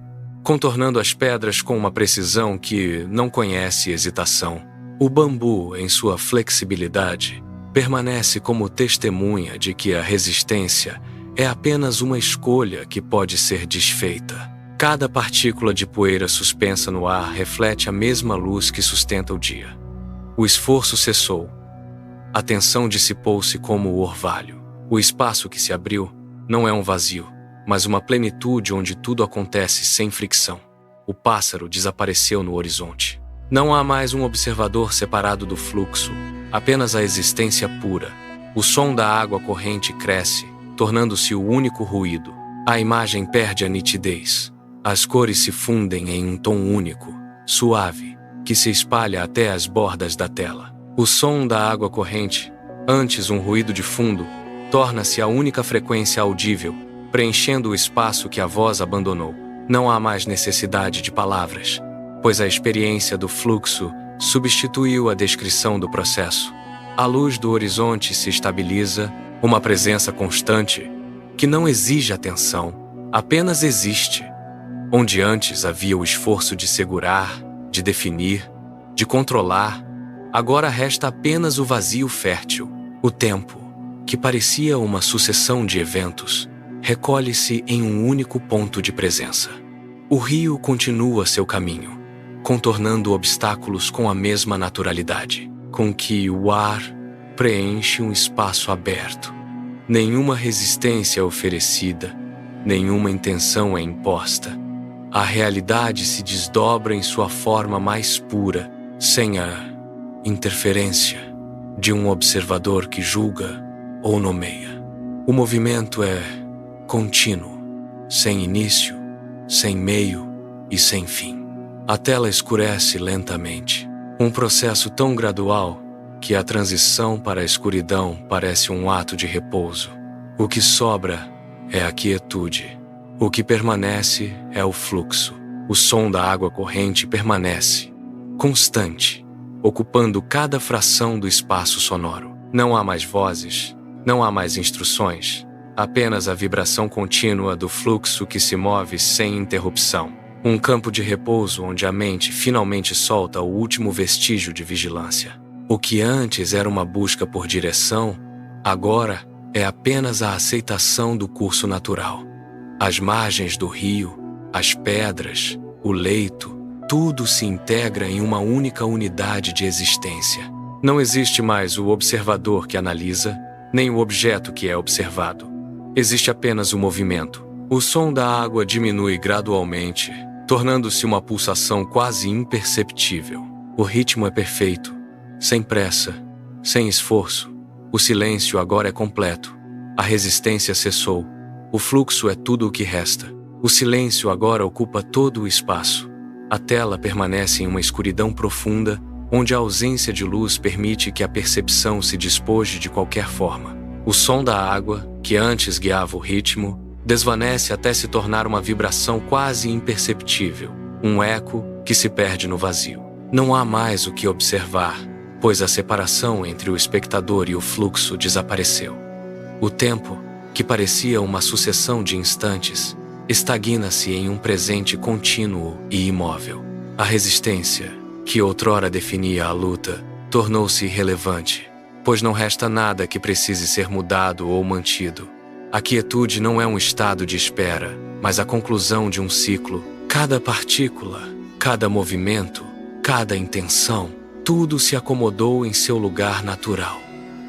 contornando as pedras com uma precisão que não conhece hesitação. O bambu, em sua flexibilidade, permanece como testemunha de que a resistência é apenas uma escolha que pode ser desfeita. Cada partícula de poeira suspensa no ar reflete a mesma luz que sustenta o dia. O esforço cessou. A tensão dissipou-se como o orvalho. O espaço que se abriu não é um vazio, mas uma plenitude onde tudo acontece sem fricção. O pássaro desapareceu no horizonte. Não há mais um observador separado do fluxo, apenas a existência pura. O som da água corrente cresce, tornando-se o único ruído. A imagem perde a nitidez. As cores se fundem em um tom único, suave, que se espalha até as bordas da tela. O som da água corrente, antes um ruído de fundo, torna-se a única frequência audível, preenchendo o espaço que a voz abandonou. Não há mais necessidade de palavras, pois a experiência do fluxo substituiu a descrição do processo. A luz do horizonte se estabiliza, uma presença constante, que não exige atenção, apenas existe. Onde antes havia o esforço de segurar, de definir, de controlar, agora resta apenas o vazio fértil. O tempo, que parecia uma sucessão de eventos, recolhe-se em um único ponto de presença. O rio continua seu caminho, contornando obstáculos com a mesma naturalidade, com que o ar preenche um espaço aberto. Nenhuma resistência é oferecida, nenhuma intenção é imposta. A realidade se desdobra em sua forma mais pura, sem a interferência de um observador que julga ou nomeia. O movimento é contínuo, sem início, sem meio e sem fim. A tela escurece lentamente, um processo tão gradual que a transição para a escuridão parece um ato de repouso. O que sobra é a quietude. O que permanece é o fluxo. O som da água corrente permanece, constante, ocupando cada fração do espaço sonoro. Não há mais vozes, não há mais instruções, apenas a vibração contínua do fluxo que se move sem interrupção. Um campo de repouso onde a mente finalmente solta o último vestígio de vigilância. O que antes era uma busca por direção, agora é apenas a aceitação do curso natural. As margens do rio, as pedras, o leito, tudo se integra em uma única unidade de existência. Não existe mais o observador que analisa, nem o objeto que é observado. Existe apenas o movimento. O som da água diminui gradualmente, tornando-se uma pulsação quase imperceptível. O ritmo é perfeito, sem pressa, sem esforço. O silêncio agora é completo. A resistência cessou. O fluxo é tudo o que resta. O silêncio agora ocupa todo o espaço. A tela permanece em uma escuridão profunda, onde a ausência de luz permite que a percepção se despoje de qualquer forma. O som da água, que antes guiava o ritmo, desvanece até se tornar uma vibração quase imperceptível, um eco que se perde no vazio. Não há mais o que observar, pois a separação entre o espectador e o fluxo desapareceu. O tempo, que parecia uma sucessão de instantes, estagna-se em um presente contínuo e imóvel. A resistência, que outrora definia a luta, tornou-se irrelevante, pois não resta nada que precise ser mudado ou mantido. A quietude não é um estado de espera, mas a conclusão de um ciclo. Cada partícula, cada movimento, cada intenção, tudo se acomodou em seu lugar natural.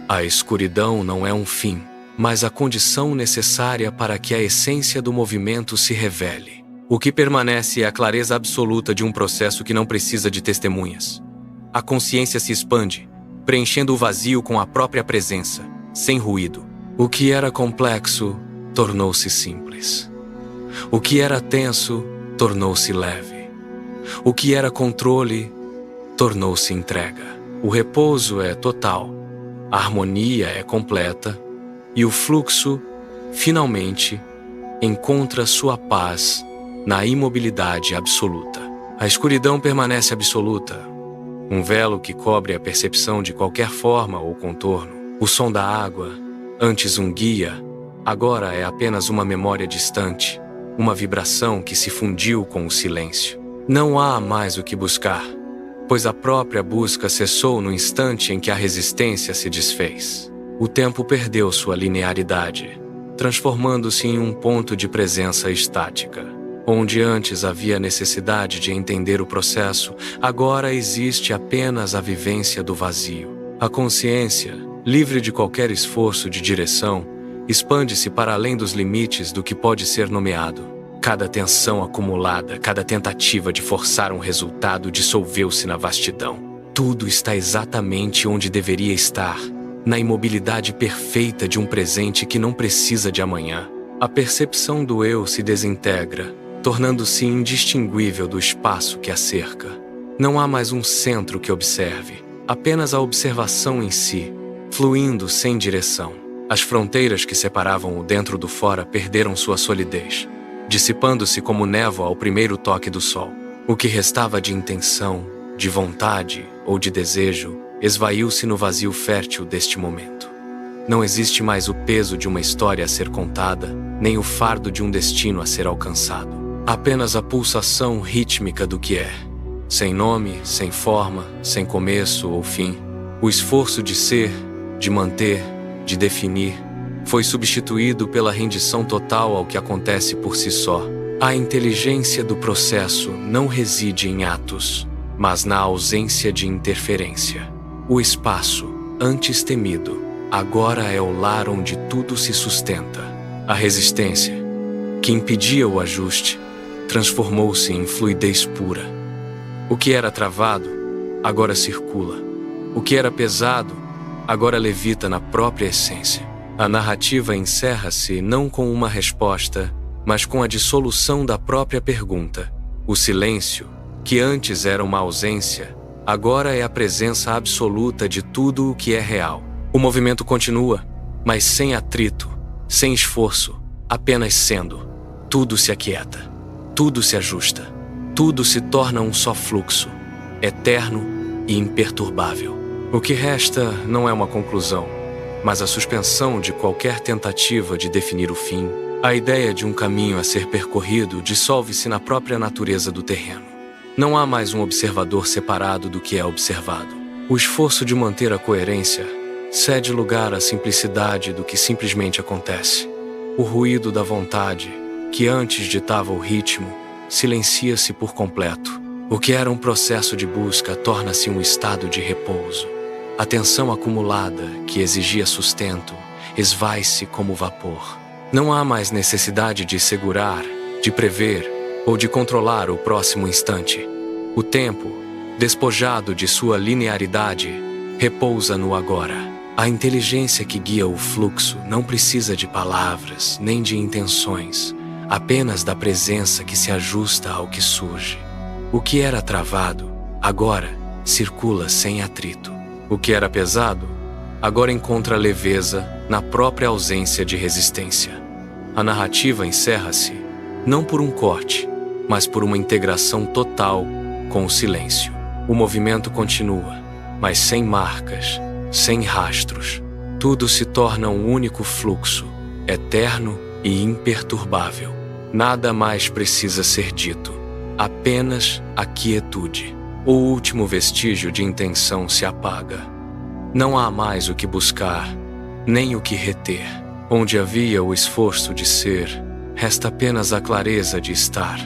A escuridão não é um fim, mas a condição necessária para que a essência do movimento se revele. O que permanece é a clareza absoluta de um processo que não precisa de testemunhas. A consciência se expande, preenchendo o vazio com a própria presença, sem ruído. O que era complexo tornou-se simples. O que era tenso tornou-se leve. O que era controle tornou-se entrega. O repouso é total, a harmonia é completa e o fluxo, finalmente, encontra sua paz na imobilidade absoluta. A escuridão permanece absoluta, um velo que cobre a percepção de qualquer forma ou contorno. O som da água, antes um guia, agora é apenas uma memória distante, uma vibração que se fundiu com o silêncio. Não há mais o que buscar, pois a própria busca cessou no instante em que a resistência se desfez. O tempo perdeu sua linearidade, transformando-se em um ponto de presença estática. Onde antes havia necessidade de entender o processo, agora existe apenas a vivência do vazio. A consciência, livre de qualquer esforço de direção, expande-se para além dos limites do que pode ser nomeado. Cada tensão acumulada, cada tentativa de forçar um resultado dissolveu-se na vastidão. Tudo está exatamente onde deveria estar, na imobilidade perfeita de um presente que não precisa de amanhã. A percepção do eu se desintegra, tornando-se indistinguível do espaço que a cerca. Não há mais um centro que observe, apenas a observação em si, fluindo sem direção. As fronteiras que separavam o dentro do fora perderam sua solidez, dissipando-se como névoa ao primeiro toque do sol. O que restava de intenção, de vontade ou de desejo esvaiu-se no vazio fértil deste momento. Não existe mais o peso de uma história a ser contada, nem o fardo de um destino a ser alcançado. Apenas a pulsação rítmica do que é. Sem nome, sem forma, sem começo ou fim. O esforço de ser, de manter, de definir, foi substituído pela rendição total ao que acontece por si só. A inteligência do processo não reside em atos, mas na ausência de interferência. O espaço, antes temido, agora é o lar onde tudo se sustenta. A resistência, que impedia o ajuste, transformou-se em fluidez pura. O que era travado, agora circula. O que era pesado, agora levita na própria essência. A narrativa encerra-se não com uma resposta, mas com a dissolução da própria pergunta. O silêncio, que antes era uma ausência, agora é a presença absoluta de tudo o que é real. O movimento continua, mas sem atrito, sem esforço, apenas sendo. Tudo se aquieta, tudo se ajusta, tudo se torna um só fluxo, eterno e imperturbável. O que resta não é uma conclusão, mas a suspensão de qualquer tentativa de definir o fim. A ideia de um caminho a ser percorrido dissolve-se na própria natureza do terreno. Não há mais um observador separado do que é observado. O esforço de manter a coerência cede lugar à simplicidade do que simplesmente acontece. O ruído da vontade, que antes ditava o ritmo, silencia-se por completo. O que era um processo de busca torna-se um estado de repouso. A tensão acumulada, que exigia sustento, esvai-se como vapor. Não há mais necessidade de segurar, de prever ou de controlar o próximo instante. O tempo, despojado de sua linearidade, repousa no agora. A inteligência que guia o fluxo não precisa de palavras nem de intenções, apenas da presença que se ajusta ao que surge. O que era travado, agora circula sem atrito. O que era pesado, agora encontra leveza na própria ausência de resistência. A narrativa encerra-se, não por um corte, mas por uma integração total com o silêncio. O movimento continua, mas sem marcas, sem rastros. Tudo se torna um único fluxo, eterno e imperturbável. Nada mais precisa ser dito, apenas a quietude. O último vestígio de intenção se apaga. Não há mais o que buscar, nem o que reter. Onde havia o esforço de ser, resta apenas a clareza de estar.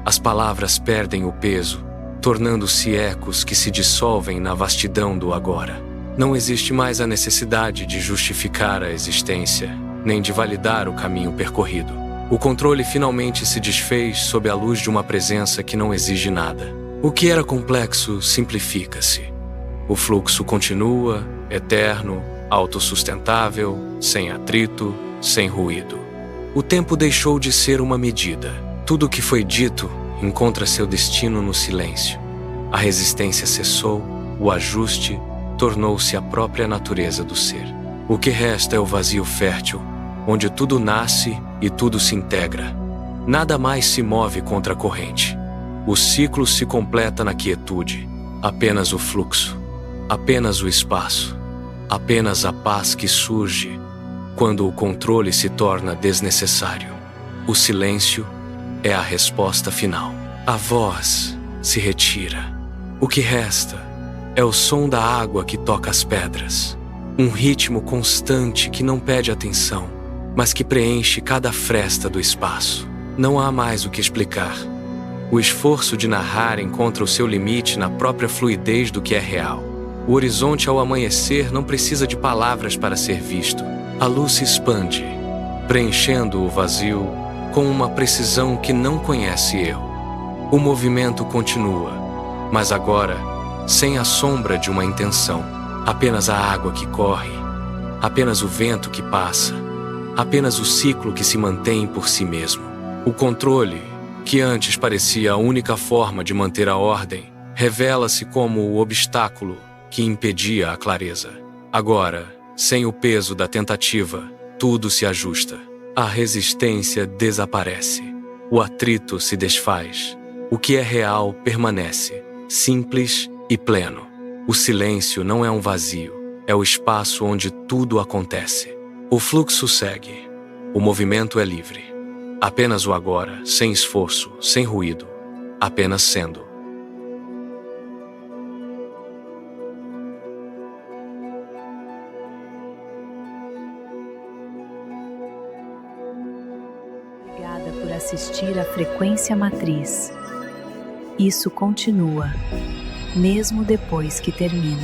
As palavras perdem o peso, tornando-se ecos que se dissolvem na vastidão do agora. Não existe mais a necessidade de justificar a existência, nem de validar o caminho percorrido. O controle finalmente se desfez sob a luz de uma presença que não exige nada. O que era complexo simplifica-se. O fluxo continua, eterno, autossustentável, sem atrito, sem ruído. O tempo deixou de ser uma medida. Tudo o que foi dito encontra seu destino no silêncio. A resistência cessou, o ajuste tornou-se a própria natureza do ser. O que resta é o vazio fértil, onde tudo nasce e tudo se integra. Nada mais se move contra a corrente. O ciclo se completa na quietude. Apenas o fluxo, apenas o espaço, apenas a paz que surge quando o controle se torna desnecessário. O silêncio é a resposta final. A voz se retira. O que resta é o som da água que toca as pedras. Um ritmo constante que não pede atenção, mas que preenche cada fresta do espaço. Não há mais o que explicar. O esforço de narrar encontra o seu limite na própria fluidez do que é real. O horizonte ao amanhecer não precisa de palavras para ser visto. A luz se expande, preenchendo o vazio com uma precisão que não conhece erro. O movimento continua, mas agora sem a sombra de uma intenção. Apenas a água que corre, apenas o vento que passa, apenas o ciclo que se mantém por si mesmo. O controle, que antes parecia a única forma de manter a ordem, revela-se como o obstáculo que impedia a clareza. Agora, sem o peso da tentativa, tudo se ajusta. A resistência desaparece. O atrito se desfaz. O que é real permanece, simples e pleno. O silêncio não é um vazio, É o espaço onde tudo acontece. O fluxo segue. O movimento é livre. Apenas o agora, sem esforço, sem ruído. Apenas sendo. Obrigada por assistir à Frequência Matriz. Isso continua, mesmo depois que termina.